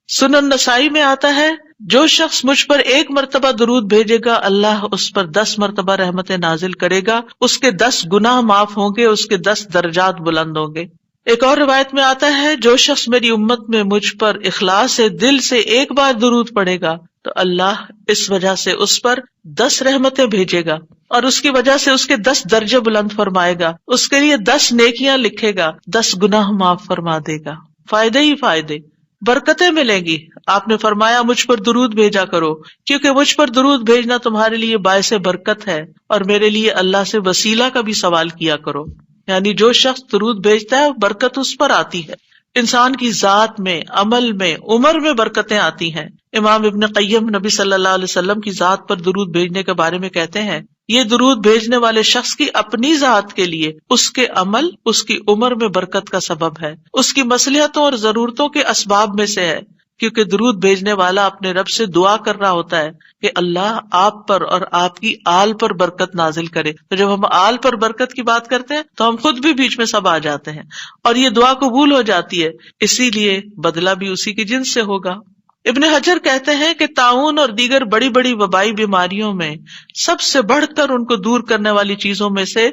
سنن نسائی میں آتا ہے جو شخص مجھ پر 1 مرتبہ درود بھیجے گا اللہ اس پر 10 مرتبہ رحمتیں نازل کرے گا، اس کے 10 گناہ معاف ہوں گے، اس کے 10 درجات بلند ہوں گے. ایک اور روایت میں آتا ہے جو شخص میری امت میں مجھ پر اخلاص سے دل سے 1 بار درود پڑھے گا تو اللہ اس وجہ سے اس پر 10 رحمتیں بھیجے گا، اور اس کی وجہ سے اس کے 10 درجے بلند فرمائے گا، اس کے لیے 10 نیکیاں لکھے گا، 10 گناہ معاف فرما دے گا، فائدے ہی فائدے، برکتیں ملیں گی۔ آپ نے فرمایا مجھ پر درود بھیجا کرو، کیونکہ مجھ پر درود بھیجنا تمہارے لیے باعث برکت ہے، اور میرے لیے اللہ سے وسیلہ کا بھی سوال کیا کرو۔ یعنی جو شخص درود بھیجتا ہے برکت اس پر آتی ہے، انسان کی ذات میں، عمل میں، عمر میں برکتیں آتی ہیں۔ امام ابن قیم نبی صلی اللہ علیہ وسلم کی ذات پر درود بھیجنے کے بارے میں کہتے ہیں، یہ درود بھیجنے والے شخص کی اپنی ذات کے لیے، اس کے عمل، اس کی عمر میں برکت کا سبب ہے، اس کی مصلحتوں اور ضرورتوں کے اسباب میں سے ہے، کیونکہ درود بھیجنے والا اپنے رب سے دعا کر رہا ہوتا ہے کہ اللہ آپ پر اور آپ کی آل پر برکت نازل کرے۔ تو جب ہم آل پر برکت کی بات کرتے ہیں تو ہم خود بھی بیچ میں سب آ جاتے ہیں، اور یہ دعا قبول ہو جاتی ہے، اسی لیے بدلہ بھی اسی کی جنس سے ہوگا۔ ابن حجر کہتے ہیں کہ طاعون اور دیگر بڑی بڑی وبائی بیماریوں میں سب سے بڑھ کر ان کو دور کرنے والی چیزوں میں سے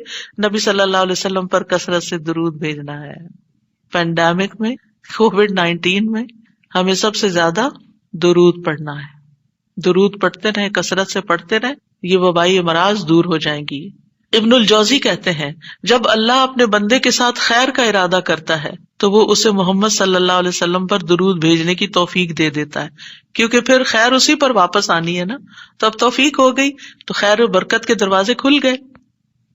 نبی صلی اللہ علیہ وسلم پر کثرت سے درود بھیجنا ہے۔ پینڈیمک میں، کووڈ-19 میں ہمیں سب سے زیادہ درود پڑھنا ہے، درود پڑھتے رہیں، کثرت سے پڑھتے رہیں، یہ وبائی امراض دور ہو جائیں گی۔ ابن الجوزی کہتے ہیں جب اللہ اپنے بندے کے ساتھ خیر کا ارادہ کرتا ہے تو وہ اسے محمد صلی اللہ علیہ وسلم پر درود بھیجنے کی توفیق دے دیتا ہے، کیونکہ پھر خیر اسی پر واپس آنی ہے نا، تو اب توفیق ہو گئی تو خیر و برکت کے دروازے کھل گئے۔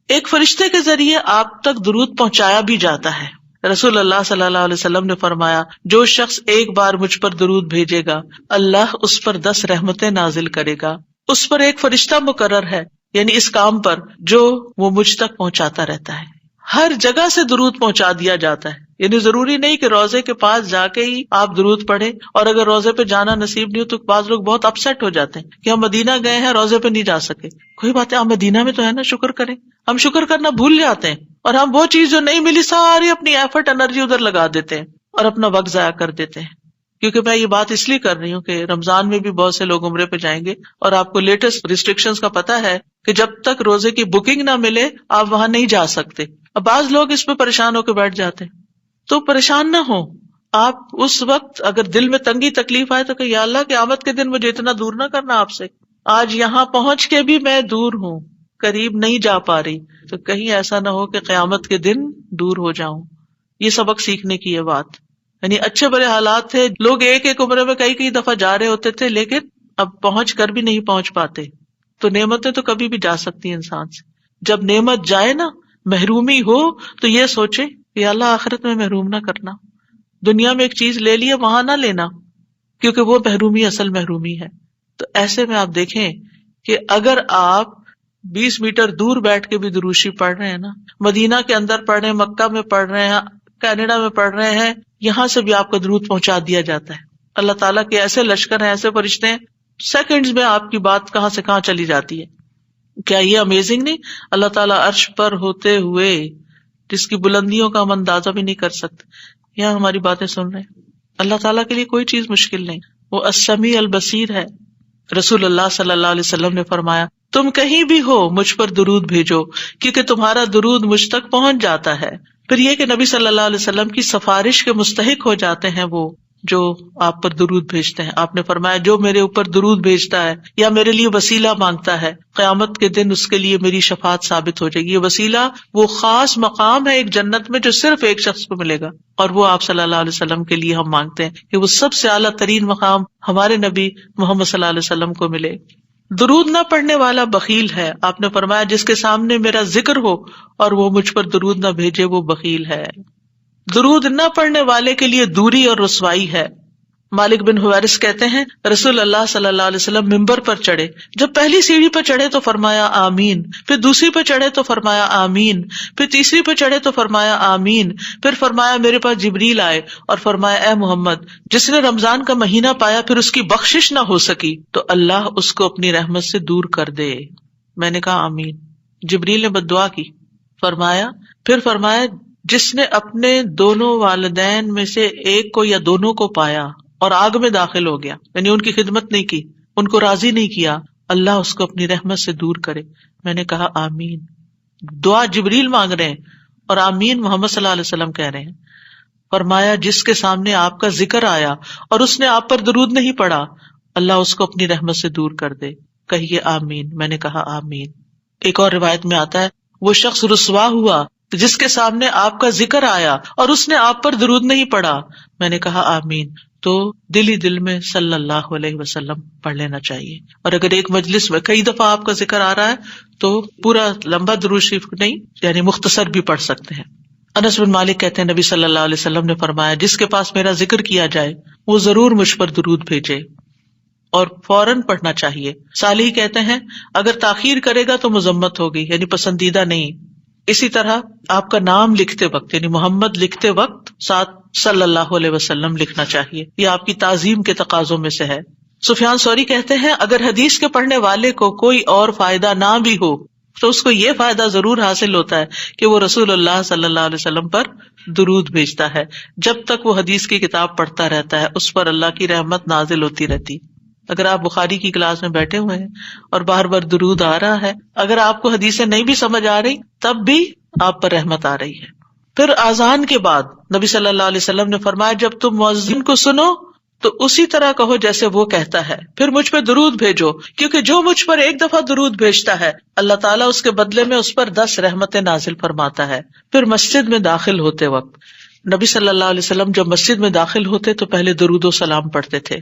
ایک فرشتے کے ذریعے آپ تک درود پہنچایا بھی جاتا ہے۔ رسول اللہ صلی اللہ علیہ وسلم نے فرمایا جو شخص ایک بار مجھ پر درود بھیجے گا اللہ اس پر 10 رحمتیں نازل کرے گا، اس پر ایک فرشتہ مقرر ہے، یعنی اس کام پر جو وہ مجھ تک پہنچاتا رہتا ہے۔ ہر جگہ سے درود پہنچا دیا جاتا ہے، یعنی ضروری نہیں کہ روزے کے پاس جا کے ہی آپ درود پڑھیں، اور اگر روزے پہ جانا نصیب نہیں ہو تو بعض لوگ بہت اپسیٹ ہو جاتے ہیں کہ ہم مدینہ گئے ہیں روزے پہ نہیں جا سکے۔ کوئی بات ہے، ہم مدینہ میں تو ہے نا، شکر کریں۔ ہم شکر کرنا بھول جاتے ہیں، اور ہم وہ چیز جو نہیں ملی ساری اپنی ایفرٹ انرجی ادھر لگا دیتے ہیں اور اپنا وقت ضائع کر دیتے ہیں۔ کیونکہ میں یہ بات اس لیے کر رہی ہوں کہ رمضان میں بھی بہت سے لوگ عمرے پہ جائیں گے، اور آپ کو لیٹسٹ ریسٹرکشنز کا پتہ ہے کہ جب تک روزے کی بکنگ نہ ملے آپ وہاں نہیں جا سکتے۔ اب بعض لوگ اس پہ پریشان ہو کے بیٹھ جاتے ہیں، تو پریشان نہ ہو آپ۔ اس وقت اگر دل میں تنگی تکلیف آئے تو کہ یا اللہ قیامت کے دن مجھے اتنا دور نہ کرنا آپ سے، آج یہاں پہنچ کے بھی میں دور ہوں، قریب نہیں جا پا رہی، تو کہیں ایسا نہ ہو کہ قیامت کے دن دور ہو جاؤں۔ یہ سبق سیکھنے کی یہ بات، یعنی اچھے برے حالات تھے، لوگ ایک ایک عمرے میں کئی دفعہ جا رہے ہوتے تھے، لیکن اب پہنچ کر بھی نہیں پہنچ پاتے۔ تو نعمتیں تو کبھی بھی جا سکتی ہیں انسان سے، جب نعمت جائے نا، محرومی ہو تو یہ سوچے کہ اللہ آخرت میں محروم نہ کرنا، دنیا میں ایک چیز لے لی وہاں نہ لینا، کیونکہ وہ محرومی اصل محرومی ہے۔ تو ایسے میں آپ دیکھیں کہ اگر آپ 20 میٹر دور بیٹھ کے بھی دروشی پڑھ رہے ہیں نا، مدینہ کے اندر پڑھ رہے ہیں، مکہ میں پڑھ رہے ہیں، کینیڈا میں پڑھ رہے ہیں، یہاں سے بھی آپ کا درود پہنچا دیا جاتا ہے۔ اللہ تعالیٰ کے ایسے لشکر ہیں، ایسے فرشتے ہیں، سیکنڈز میں آپ کی بات کہاں سے کہاں چلی جاتی ہے۔ کیا یہ امیزنگ نہیں؟ اللہ تعالیٰ عرش پر ہوتے ہوئے جس کی بلندیوں کا ہم اندازہ بھی نہیں کر سکتے، یہاں ہماری باتیں سن رہے ہیں۔ اللہ تعالیٰ کے لیے کوئی چیز مشکل نہیں، وہ السمیع البصیر ہے۔ رسول اللہ صلی اللہ علیہ وسلم نے فرمایا تم کہیں بھی ہو مجھ پر درود بھیجو، کیونکہ تمہارا درود مجھ تک پہنچ جاتا ہے۔ پھر یہ کہ نبی صلی اللہ علیہ وسلم کی سفارش کے مستحق ہو جاتے ہیں وہ جو آپ پر درود بھیجتے ہیں۔ آپ نے فرمایا جو میرے اوپر درود بھیجتا ہے یا میرے لیے وسیلہ مانگتا ہے، قیامت کے دن اس کے لیے میری شفاعت ثابت ہو جائے گی۔ یہ وسیلہ وہ خاص مقام ہے ایک جنت میں جو صرف ایک شخص کو ملے گا، اور وہ آپ صلی اللہ علیہ وسلم کے لیے ہم مانگتے ہیں کہ وہ سب سے اعلیٰ ترین مقام ہمارے نبی محمد صلی اللہ علیہ وسلم کو ملے۔ درود نہ پڑھنے والا بخیل ہے۔ آپ نے فرمایا جس کے سامنے میرا ذکر ہو اور وہ مجھ پر درود نہ بھیجے وہ بخیل ہے۔ درود نہ پڑھنے والے کے لیے دوری اور رسوائی ہے۔ مالک بن حویرث کہتے ہیں رسول اللہ صلی اللہ علیہ وسلم ممبر پر چڑھے، جب پہلی سیڑھی پر چڑھے تو فرمایا آمین، پھر دوسری پر چڑھے تو فرمایا آمین، پھر تیسری پر چڑھے تو فرمایا آمین، پھر فرمایا میرے پاس جبریل آئے اور فرمایا اے محمد جس نے رمضان کا مہینہ پایا پھر اس کی بخشش نہ ہو سکی تو اللہ اس کو اپنی رحمت سے دور کر دے۔ میں نے کہا آمین۔ جبریل نے بد دعا کی، پھر فرمایا جس نے اپنے دونوں والدین میں سے ایک کو یا دونوں کو پایا اور آگ میں داخل ہو گیا، یعنی ان کی خدمت نہیں کی، ان کو راضی نہیں کیا، اللہ اس کو اپنی رحمت سے دور کرے۔ میں نے کہا آمین۔ دعا جبریل مانگ رہے ہیں اور آمین محمد صلی اللہ علیہ وسلم کہہ رہے ہیں۔ فرمایا جس کے سامنے آپ کا ذکر آیا اور اس نے آپ پر درود نہیں پڑھا اللہ اس کو اپنی رحمت سے دور کر دے. کہیے آمین. میں نے کہا آمین. ایک اور روایت میں آتا ہے وہ شخص رسوا ہوا جس کے سامنے آپ کا ذکر آیا اور اس نے آپ پر درود نہیں پڑھا. میں نے کہا آمین. تو دل ہی دل میں صلی اللہ علیہ وسلم پڑھ لینا چاہیے. اور اگر ایک مجلس میں کئی دفعہ آپ کا ذکر آ رہا ہے تو پورا لمبا درود شریف نہیں، یعنی مختصر بھی پڑھ سکتے ہیں. انس بن مالک کہتے ہیں نبی صلی اللہ علیہ وسلم نے فرمایا جس کے پاس میرا ذکر کیا جائے وہ ضرور مجھ پر درود بھیجے اور فوراً پڑھنا چاہیے. صالح کہتے ہیں اگر تاخیر کرے گا تو مذمت ہوگی، یعنی پسندیدہ نہیں. اسی طرح آپ کا نام لکھتے وقت یعنی محمد لکھتے وقت ساتھ صلی اللہ علیہ وسلم لکھنا چاہیے. یہ آپ کی تعظیم کے تقاضوں میں سے ہے. سفیان ثوری کہتے ہیں اگر حدیث کے پڑھنے والے کو کوئی اور فائدہ نہ بھی ہو تو اس کو یہ فائدہ ضرور حاصل ہوتا ہے کہ وہ رسول اللہ صلی اللہ علیہ وسلم پر درود بھیجتا ہے. جب تک وہ حدیث کی کتاب پڑھتا رہتا ہے اس پر اللہ کی رحمت نازل ہوتی رہتی. اگر آپ بخاری کی کلاس میں بیٹھے ہوئے ہیں اور بار بار درود آ رہا ہے، اگر آپ کو حدیثیں نہیں بھی سمجھ آ رہی تب بھی آپ پر رحمت آ رہی ہے. پھر اذان کے بعد نبی صلی اللہ علیہ وسلم نے فرمایا جب تم مؤذن کو سنو تو اسی طرح کہو جیسے وہ کہتا ہے، پھر مجھ پہ درود بھیجو، کیونکہ جو مجھ پر ایک دفعہ درود بھیجتا ہے اللہ تعالیٰ اس کے بدلے میں اس پر 10 رحمتیں نازل فرماتا ہے. پھر مسجد میں داخل ہوتے وقت نبی صلی اللہ علیہ وسلم جب مسجد میں داخل ہوتے تو پہلے درود و سلام پڑھتے تھے،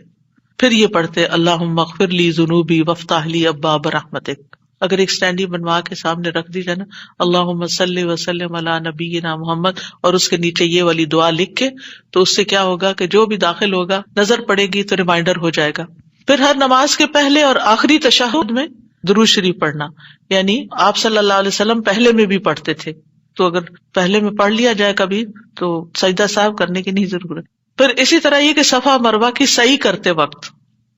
پھر یہ پڑھتے اللہم اغفر لی ذنوبی وافتح لی ابواب رحمتک. اگر ایک سٹینڈی بنوا کے سامنے رکھ دی جائے نا اللہم صلی وسلم علی نبینا محمد اور اس کے نیچے یہ والی دعا لکھ کے، تو اس سے کیا ہوگا کہ جو بھی داخل ہوگا نظر پڑے گی تو ریمائنڈر ہو جائے گا. پھر ہر نماز کے پہلے اور آخری تشہد میں درود شریف پڑھنا، یعنی آپ صلی اللہ علیہ وسلم پہلے میں بھی پڑھتے تھے، تو اگر پہلے میں پڑھ لیا جائے کبھی تو سجدہ صاحب کرنے کی نہیں ضرورت. پھر اسی طرح یہ کہ صفا مروہ کی سعی کرتے وقت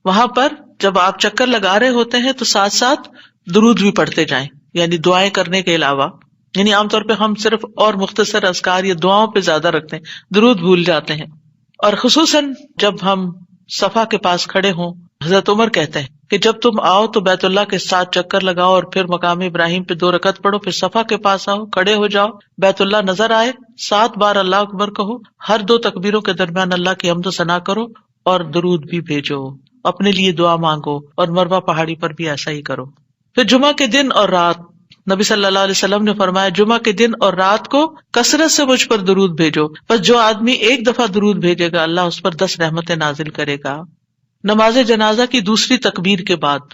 وہاں پر جب آپ چکر لگا رہے ہوتے ہیں تو ساتھ ساتھ درود بھی پڑھتے جائیں، یعنی دعائیں کرنے کے علاوہ. یعنی عام طور پہ ہم صرف اور مختصر اذکار یا دعاؤں پہ زیادہ رکھتے ہیں، درود بھول جاتے ہیں. اور خصوصاً جب ہم صفا کے پاس کھڑے ہوں، حضرت عمر کہتے ہیں کہ جب تم آؤ تو بیت اللہ کے ساتھ چکر لگاؤ اور پھر مقام ابراہیم پہ 2 رکعت پڑھو، پھر صفا کے پاس آؤ، کھڑے ہو جاؤ، بیت اللہ نظر آئے، 7 بار اللہ اکبر کہو، ہر 2 تکبیروں کے درمیان اللہ کی حمد و ثنا کرو اور درود بھی بھیجو، اپنے لیے دعا مانگو، اور مروہ پہاڑی پر بھی ایسا ہی کرو. پھر جمعہ کے دن اور رات نبی صلی اللہ علیہ وسلم نے فرمایا جمعہ کے دن اور رات کو کثرت سے مجھ پر درود بھیجو، بس جو آدمی ایک دفعہ درود بھیجے گا اللہ اس پر 10 رحمتیں نازل کرے گا. نماز جنازہ کی دوسری تکبیر کے بعد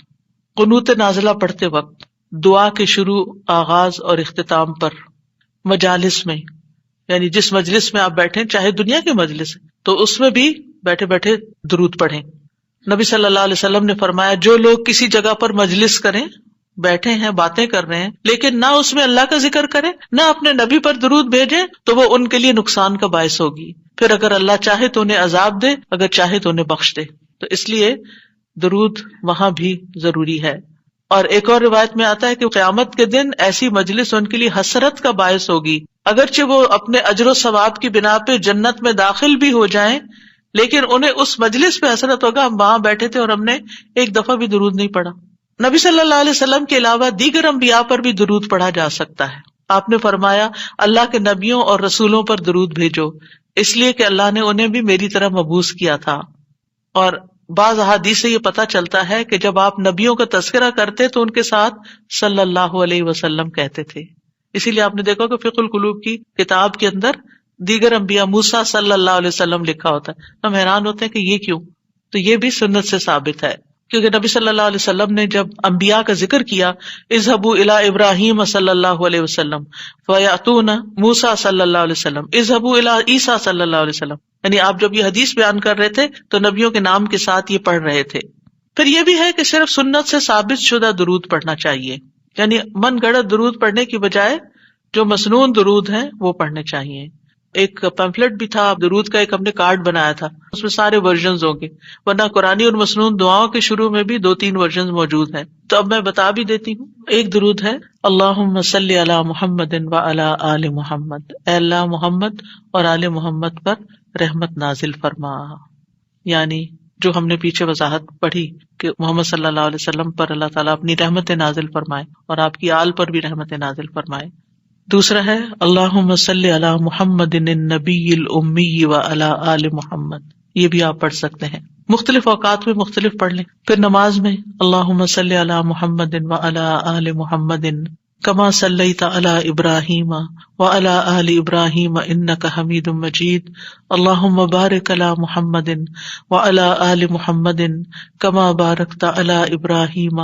قنوت نازلہ پڑھتے وقت دعا کے شروع، آغاز اور اختتام پر مجالس میں، یعنی جس مجلس میں آپ بیٹھیں چاہے دنیا کی مجلس ہے تو اس میں بھی بیٹھے بیٹھے درود پڑھیں. نبی صلی اللہ علیہ وسلم نے فرمایا جو لوگ کسی جگہ پر مجلس کریں، بیٹھے ہیں باتیں کر رہے ہیں لیکن نہ اس میں اللہ کا ذکر کریں نہ اپنے نبی پر درود بھیجیں تو وہ ان کے لیے نقصان کا باعث ہوگی. پھر اگر اللہ چاہے تو انہیں عذاب دے، اگر چاہے تو انہیں بخش دے. تو اس لیے درود وہاں بھی ضروری ہے. اور ایک اور روایت میں آتا ہے کہ قیامت کے دن ایسی مجلس ان کے لیے حسرت کا باعث ہوگی، اگرچہ وہ اپنے اجر و ثواب کی بنا پہ جنت میں داخل بھی ہو جائیں لیکن انہیں اس مجلس پہ حسرت ہوگا ہم وہاں بیٹھے تھے اور ہم نے ایک دفعہ بھی درود نہیں پڑھا. نبی صلی اللہ علیہ وسلم کے علاوہ دیگر انبیاء پر بھی درود پڑھا جا سکتا ہے. آپ نے فرمایا اللہ کے نبیوں اور رسولوں پر درود بھیجو، اس لیے کہ اللہ نے انہیں بھی میری طرح مبعوث کیا تھا. اور بعض احادیث سے یہ پتہ چلتا ہے کہ جب آپ نبیوں کا تذکرہ کرتے تو ان کے ساتھ صلی اللہ علیہ وسلم کہتے تھے. اسی لیے آپ نے دیکھا کہ فقہ القلوب کی کتاب کے اندر دیگر انبیاء موسیٰ صلی اللہ علیہ وسلم لکھا ہوتا ہے. ہم حیران ہوتے ہیں کہ یہ کیوں؟ تو یہ بھی سنت سے ثابت ہے، کیونکہ نبی صلی اللہ علیہ وسلم نے جب انبیاء کا ذکر کیا اذهبوا الى ابراہیم صلی اللہ علیہ وسلم فیاتون موسیٰ صلی اللہ علیہ وسلم اذهبوا الى عیسیٰ صلی اللہ علیہ وسلم، یعنی آپ جب یہ حدیث بیان کر رہے تھے تو نبیوں کے نام کے ساتھ یہ پڑھ رہے تھے. پھر یہ بھی ہے کہ صرف سنت سے ثابت شدہ درود پڑھنا چاہیے، یعنی من گڑت درود پڑھنے کی بجائے جو مسنون درود ہیں وہ پڑھنے چاہیے. ایک پیمفلٹ بھی تھا درود کا، ایک ہم نے کارڈ بنایا تھا، اس میں سارے ورژنز ہوں گے، ورنہ قرآنی اور مسنون دعاؤں کے شروع میں بھی 2-3 ورژنز موجود ہیں. تو اب میں بتا بھی دیتی ہوں. ایک درود ہے اللہم صلی علی محمد وعلی آل محمد، اے اللہ محمد اور آل محمد پر رحمت نازل فرما. یعنی جو ہم نے پیچھے وضاحت پڑھی کہ محمد صلی اللہ علیہ وسلم پر اللہ تعالیٰ اپنی رحمت نازل فرمائے اور آپ کی آل پر بھی رحمت نازل فرمائے. دوسرا ہے اللہم صلی علی محمد النبی الامی وعلی آل محمد، یہ بھی آپ پڑھ سکتے ہیں. مختلف اوقات میں مختلف پڑھ لیں. پھر نماز میں اللہم صلی علی محمد وعلی آل محمد کما صلیت علی ابراہیم وعلی آل ابراہیم انک حمید مجید اللہم بارک علی محمد وعلی آل محمد کما بارکت علی ابراہیم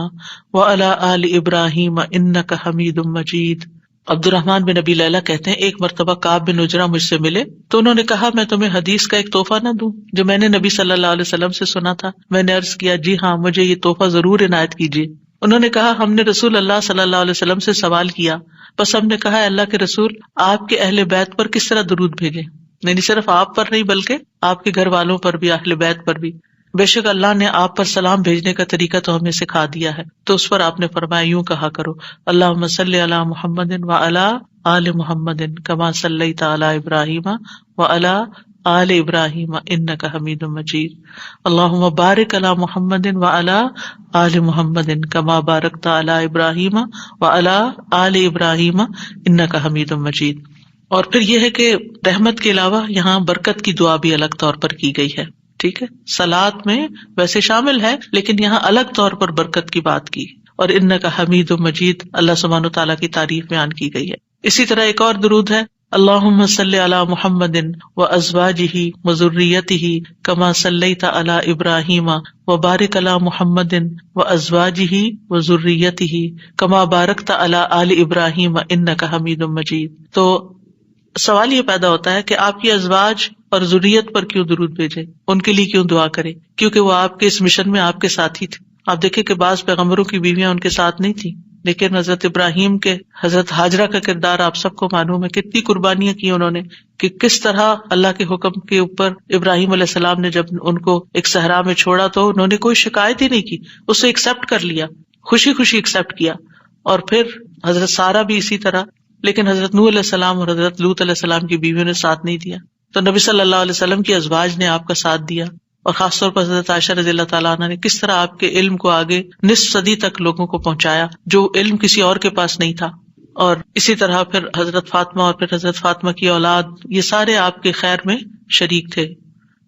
وعلی آل ابراہیم انک حمید مجید. عبد الرحمن بن ابی لیلہ کہتے ہیں ایک مرتبہ کعب بن عجرہ مجھ سے ملے تو انہوں نے کہا میں تمہیں حدیث کا ایک تحفہ نہ دوں جو میں نے نبی صلی اللہ علیہ وسلم سے سنا تھا. میں نے عرض کیا جی ہاں مجھے یہ تحفہ ضرور عنایت کیجیے. انہوں نے کہا ہم نے رسول اللہ صلی اللہ علیہ وسلم سے سوال کیا بس ہم نے کہا ہے اللہ کے رسول آپ کے اہل بیت پر کس طرح درود بھیجیں, یعنی صرف آپ پر نہیں بلکہ آپ کے گھر والوں پر بھی, اہل بیت پر بھی. بے شک اللہ نے آپ پر سلام بھیجنے کا طریقہ تو ہمیں سکھا دیا ہے. تو اس پر آپ نے فرمایا یوں کہا کرو اللہم صلی علی محمد وعلی آل محمد کما صلیت علی ابراہیم وعلی آل ابراہیم انک حمید مجید اللہم بارک علی محمد وعلی آل محمد کما بارکت علی ابراہیم وعلی آل ابراہیم انک حمید مجید. اور پھر یہ ہے کہ رحمت کے علاوہ یہاں برکت کی دعا بھی الگ طور پر کی گئی ہے. ٹھیک ہے, صلاۃ میں ویسے شامل ہے لیکن یہاں الگ طور پر برکت کی بات کی. اور انک حمید مجید اللہ سبحانہ تعالیٰ کی تعریف بیان کی گئی ہے. اسی طرح ایک اور درود ہے اللہم صلی علی محمد وازواجہ وذریتہ کما صلیت علی ابراہیم وبارک علی محمد وازواجہ وذریتہ کما بارکت علی آل ابراہیم انک حمید مجید. تو سوال یہ پیدا ہوتا ہے کہ آپ کی ازواج اور ذریت پر کیوں درود بھیجے, ان کے لیے کیوں دعا کرے, کیونکہ وہ آپ کے اس مشن میں آپ کے ساتھ ہی تھے. آپ دیکھیں کہ بعض پیغمبروں کی بیویاں ان کے ساتھ نہیں تھی لیکن حضرت ابراہیم کے حضرت ہاجرہ کا کردار آپ سب کو معلوم ہے, کتنی قربانیاں کی انہوں نے, کہ کس طرح اللہ کے حکم کے اوپر ابراہیم علیہ السلام نے جب ان کو ایک صحرا میں چھوڑا تو انہوں نے کوئی شکایت ہی نہیں کی, اسے ایکسپٹ کر لیا, خوشی خوشی ایکسپٹ کیا. اور پھر حضرت سارہ بھی اسی طرح, لیکن حضرت نوح علیہ السلام اور حضرت لوط علیہ السلام کی بیویوں نے ساتھ نہیں دیا. تو نبی صلی اللہ علیہ وسلم کی ازواج نے آپ کا ساتھ دیا, اور خاص طور پر حضرت عائشہ رضی اللہ تعالیٰ عنہ نے کس طرح آپ کے علم کو آگے نصف صدی تک لوگوں کو پہنچایا جو علم کسی اور کے پاس نہیں تھا. اور اسی طرح پھر حضرت فاطمہ اور پھر حضرت فاطمہ کی اولاد, یہ سارے آپ کے خیر میں شریک تھے,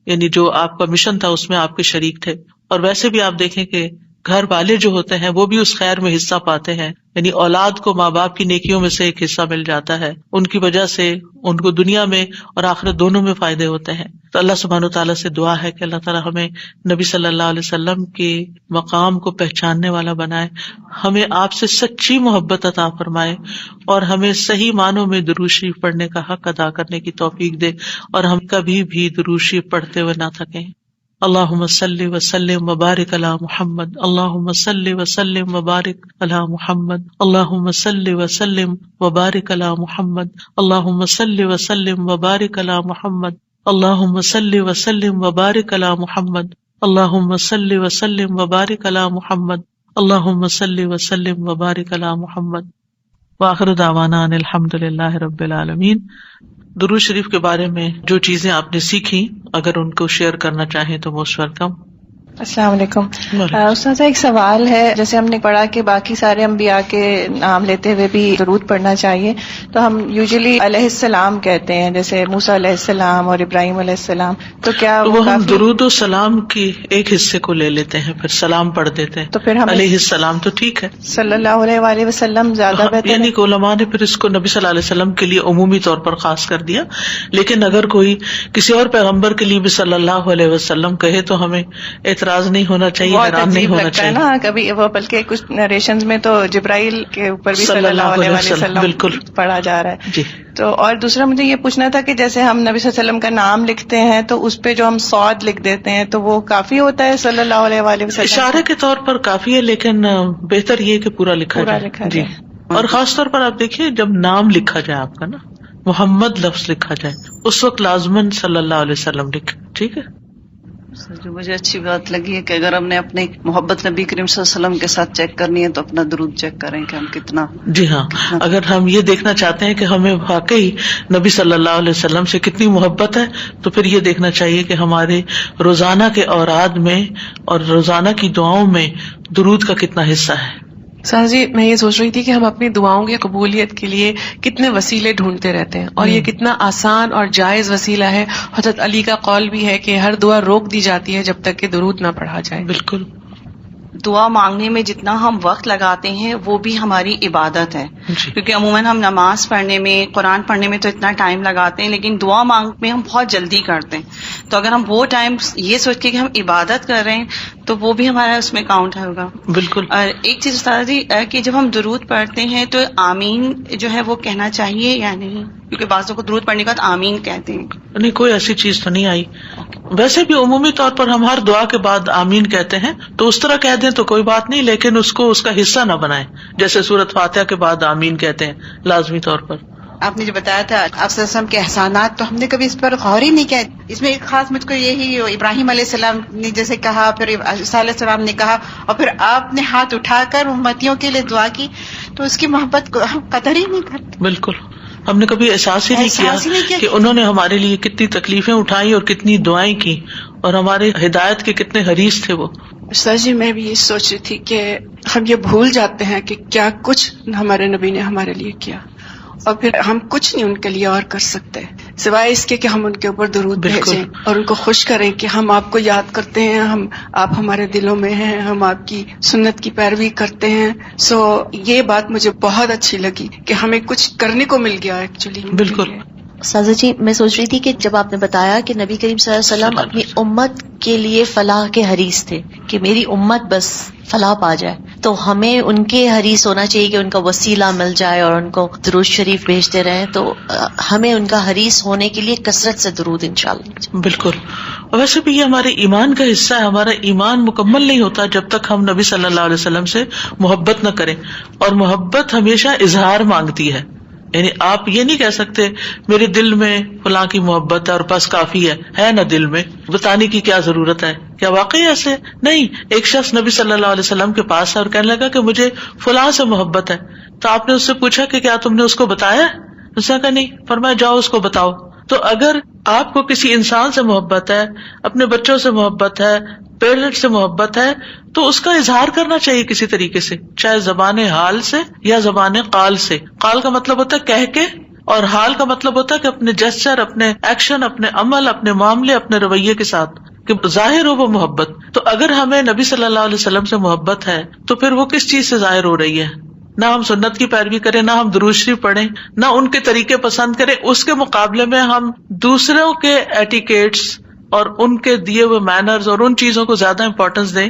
یعنی جو آپ کا مشن تھا اس میں آپ کے شریک تھے. اور ویسے بھی آپ دیکھیں کہ گھر والے جو ہوتے ہیں وہ بھی اس خیر میں حصہ پاتے ہیں, یعنی اولاد کو ماں باپ کی نیکیوں میں سے ایک حصہ مل جاتا ہے, ان کی وجہ سے ان کو دنیا میں اور آخرت دونوں میں فائدے ہوتے ہیں. تو اللہ سبحانہ تعالیٰ سے دعا ہے کہ اللہ تعالیٰ ہمیں نبی صلی اللہ علیہ وسلم کے مقام کو پہچاننے والا بنائے, ہمیں آپ سے سچی محبت عطا فرمائے, اور ہمیں صحیح معنوں میں درود شریف پڑھنے کا حق ادا کرنے کی توفیق دے, اور ہم کبھی بھی درود شریف پڑھتے ہوئے نہ تھکیں. اللہم صلی وسلم وبارک علی محمد اللہم صلی وسلم وبارک علی محمد اللہم صلی وسلم وبارک علی محمد اللہم صلی وسلم وبارک علی محمد اللہم صلی وسلم وبارک علی محمد اللہم صلی وسلم وبارک علی محمد اللہم صلی وسلم وبارک علی محمد. وآخر دعوانا ان الحمد للہ رب العالمین. درود شریف کے بارے میں جو چیزیں آپ نے سیکھی اگر ان کو شیئر کرنا چاہیں تو موسٹ ویلکم. السلام علیکم. استاذہ ایک سوال ہے, جیسے ہم نے پڑھا کہ باقی سارے انبیاء کے نام لیتے ہوئے بھی درود پڑھنا چاہیے, تو ہم یوزلی علیہ السلام کہتے ہیں, جیسے موسیٰ علیہ السلام اور ابراہیم علیہ السلام, تو کیا وہ ہم درود و سلام کی ایک حصے کو لے لیتے ہیں پھر سلام پڑھ دیتے ہیں, تو پھر ہم علیہ السلام تو ٹھیک ہے, صلی اللہ علیہ وآلہ وسلم زیادہ بہتر, یعنی کہ علماء نے پھر اس کو نبی صلی اللہ علیہ وسلم کے لیے عمومی طور پر خاص کر دیا. لیکن اگر کوئی کسی اور پیغمبر کے لیے بھی صلی اللہ علیہ وسلم کہے تو ہمیں اعتراض نہیں ہونا چاہیے, حیران نہیں ہونا چاہیے نا کبھی وہ, بلکہ کچھ نریشنز میں تو جبرائیل کے اوپر بھی صلی اللہ علیہ وسلم بالکل پڑھا جا رہا ہے. جی. تو اور دوسرا مجھے یہ پوچھنا تھا کہ جیسے ہم نبی صلی اللہ علیہ وسلم کا نام لکھتے ہیں تو اس پہ جو ہم صاد لکھ دیتے ہیں تو وہ کافی ہوتا ہے صلی اللہ علیہ وآلہ وسلم؟ اشارے کے طور پر کافی ہے, لیکن بہتر یہ کہ پورا لکھا جائے. جی. اور خاص طور پر آپ دیکھیے جب نام لکھا جائے آپ کا نا, محمد لفظ لکھا جائے, اس وقت لازماً صلی اللہ علیہ وسلم لکھے. ٹھیک ہے. جو مجھے اچھی بات لگی ہے کہ اگر ہم نے اپنی محبت نبی کریم صلی اللہ علیہ وسلم کے ساتھ چیک کرنی ہے تو اپنا درود چیک کریں کہ ہم کتنا. جی ہاں, اگر ہم یہ دیکھنا چاہتے ہیں کہ ہمیں واقعی نبی صلی اللہ علیہ وسلم سے کتنی محبت ہے تو پھر یہ دیکھنا چاہیے کہ ہمارے روزانہ کے اوراد میں اور روزانہ کی دعاؤں میں درود کا کتنا حصہ ہے. سر جی میں یہ سوچ رہی تھی کہ ہم اپنی دعاؤں کی قبولیت کے لیے کتنے وسیلے ڈھونڈتے رہتے ہیں، اور یہ کتنا آسان اور جائز وسیلہ ہے. حضرت علی کا قول بھی ہے کہ ہر دعا روک دی جاتی ہے جب تک کہ درود نہ پڑھا جائے. بالکل. دعا مانگنے میں جتنا ہم وقت لگاتے ہیں وہ بھی ہماری عبادت ہے، جی. کیونکہ عموماً ہم نماز پڑھنے میں، قرآن پڑھنے میں تو اتنا ٹائم لگاتے ہیں، لیکن دعا مانگ میں ہم بہت جلدی کرتے ہیں. تو اگر ہم وہ ٹائم یہ سوچ کے کہ ہم عبادت کر رہے ہیں تو وہ بھی ہمارا اس میں کاؤنٹ ہوگا. بالکل. اور ایک چیز استاد جی کہ جب ہم درود پڑھتے ہیں تو آمین جو ہے وہ کہنا چاہیے یا نہیں؟ کیونکہ بعضوں کو درود پڑھنے کے بعد آمین کہتے ہیں. نہیں، کوئی ایسی چیز تو نہیں آئی. ویسے بھی عمومی طور پر ہم ہر دعا کے بعد آمین کہتے ہیں، تو اس طرح کہہ دیں تو کوئی بات نہیں، لیکن اس کو اس کا حصہ نہ بنائیں. جیسے سورۃ فاتحہ کے بعد آمین کہتے ہیں لازمی طور پر. آپ نے جو بتایا تھا آپ صلی اللہ علیہ وسلم کے احسانات، تو ہم نے کبھی اس پر غور ہی نہیں کیا. اس میں ایک خاص مجھ کو یہی ابراہیم علیہ السلام نے جیسے کہا، پھر عیسیٰ علیہ السلام نے کہا، اور پھر آپ نے ہاتھ اٹھا کر امتیوں کے لیے دعا کی، تو اس کی محبت کو ہم قدر ہی نہیں کرتے. بالکل. ہم نے کبھی احساس ہی نہیں کیا کہ انہوں نے ہمارے لیے کتنی تکلیفیں اٹھائی اور کتنی دعائیں کی، اور ہمارے ہدایت کے کتنے حریص تھے وہ. سر جی میں بھی یہ سوچ رہی تھی کہ ہم یہ بھول جاتے ہیں کہ کیا کچھ ہمارے نبی نے ہمارے لیے کیا، اور پھر ہم کچھ نہیں ان کے لیے اور کر سکتے سوائے اس کے کہ ہم ان کے اوپر درود بھیجیں اور ان کو خوش کریں کہ ہم آپ کو یاد کرتے ہیں، آپ ہمارے دلوں میں ہیں، ہم آپ کی سنت کی پیروی کرتے ہیں. سو یہ بات مجھے بہت اچھی لگی کہ ہمیں کچھ کرنے کو مل گیا ایکچولی. بالکل. سازا جی میں سوچ رہی تھی کہ جب آپ نے بتایا کہ نبی کریم صلی اللہ علیہ وسلم اپنی امت کے لیے فلاح کے حریص تھے کہ میری امت بس فلاح پا جائے، تو ہمیں ان کے حریص ہونا چاہیے کہ ان کا وسیلہ مل جائے اور ان کو درود شریف بھیجتے رہیں. تو ہمیں ان کا حریص ہونے کے لیے کثرت سے درود انشاءاللہ. بالکل. ویسے بھی یہ ہمارے ایمان کا حصہ ہے. ہمارا ایمان مکمل نہیں ہوتا جب تک ہم نبی صلی اللہ علیہ وسلم سے محبت نہ کریں، اور محبت ہمیشہ اظہار مانگتی ہے. یعنی آپ یہ نہیں کہہ سکتے میرے دل میں فلاں کی محبت ہے اور بس کافی ہے نا، دل میں بتانے کی کیا ضرورت ہے؟ کیا واقعی ایسے نہیں؟ ایک شخص نبی صلی اللہ علیہ وسلم کے پاس ہے اور کہنے لگا کہ مجھے فلاں سے محبت ہے. تو آپ نے اس سے پوچھا کہ کیا تم نے اس کو بتایا؟ اس نے کہا نہیں. فرمایا جاؤ اس کو بتاؤ. تو اگر آپ کو کسی انسان سے محبت ہے، اپنے بچوں سے محبت ہے، پیرنٹ سے محبت ہے، تو اس کا اظہار کرنا چاہیے کسی طریقے سے، چاہے زبان حال سے یا زبان قال سے. قال کا مطلب ہوتا ہے کہہ کے، اور حال کا مطلب ہوتا ہے کہ اپنے جسچر، اپنے ایکشن، اپنے عمل، اپنے معاملے، اپنے رویے کے ساتھ کہ ظاہر ہو وہ محبت. تو اگر ہمیں نبی صلی اللہ علیہ وسلم سے محبت ہے تو پھر وہ کس چیز سے ظاہر ہو رہی ہے؟ نہ ہم سنت کی پیروی کریں، نہ ہم درود شریف پڑھیں، نہ ان کے طریقے پسند کریں، اس کے مقابلے میں ہم دوسروں کے ایٹیکیٹس اور ان کے دیے ہوئے مینرز اور ان چیزوں کو زیادہ امپورٹنس دیں،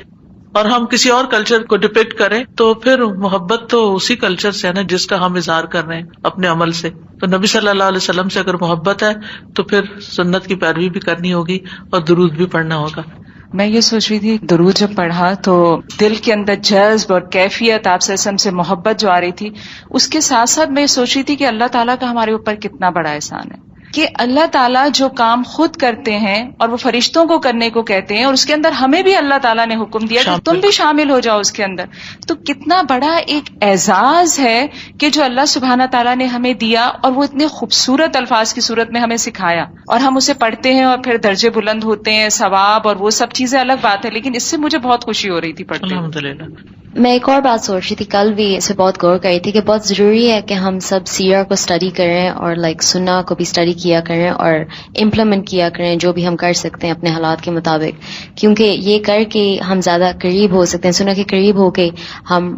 اور ہم کسی اور کلچر کو ڈپکٹ کریں، تو پھر محبت تو اسی کلچر سے ہے نا جس کا ہم اظہار کر رہے ہیں اپنے عمل سے. تو نبی صلی اللہ علیہ وسلم سے اگر محبت ہے تو پھر سنت کی پیروی بھی کرنی ہوگی اور درود بھی پڑھنا ہوگا. میں یہ سوچ رہی تھی درود جب پڑھا تو دل کے اندر جذب اور کیفیت آپ سے محبت جو آ رہی تھی، اس کے ساتھ ساتھ میں یہ سوچ رہی تھی کہ اللہ تعالیٰ کا ہمارے اوپر کتنا بڑا احسان ہے کہ اللہ تعالیٰ جو کام خود کرتے ہیں اور وہ فرشتوں کو کرنے کو کہتے ہیں، اور اس کے اندر ہمیں بھی اللہ تعالیٰ نے حکم دیا کہ تم بھی شامل ہو جاؤ اس کے اندر. تو کتنا بڑا ایک اعزاز ہے کہ جو اللہ سبحانہ تعالیٰ نے ہمیں دیا، اور وہ اتنے خوبصورت الفاظ کی صورت میں ہمیں سکھایا، اور ہم اسے پڑھتے ہیں اور پھر درجے بلند ہوتے ہیں، ثواب اور وہ سب چیزیں الگ بات ہے، لیکن اس سے مجھے بہت خوشی ہو رہی تھی پڑھتے. الحمدللہ. میں ایک اور بات سوچ رہی تھی، کل بھی اسے بہت غور کر رہی تھی کہ بہت ضروری ہے کہ ہم سب سیرہ کو اسٹڈی کریں اور سنہ کو بھی اسٹڈی کیا کریں اور امپلیمنٹ کیا کریں جو بھی ہم کر سکتے ہیں اپنے حالات کے مطابق، کیونکہ یہ کر کے ہم زیادہ قریب ہو سکتے ہیں، سنہ کے قریب ہو کے ہم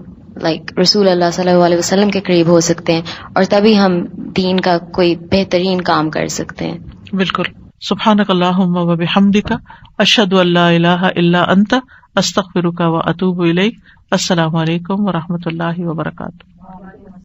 رسول اللہ صلی اللہ علیہ وسلم کے قریب ہو سکتے ہیں، اور تبھی ہم دین کا کوئی بہترین کام کر سکتے ہیں. بالکل. سبحانک اللہم و بحمدک، اشہد ان لا الہ الا انت، استغفرک و اتوب الیک. السلام علیکم و رحمۃ اللہ وبرکاتہ.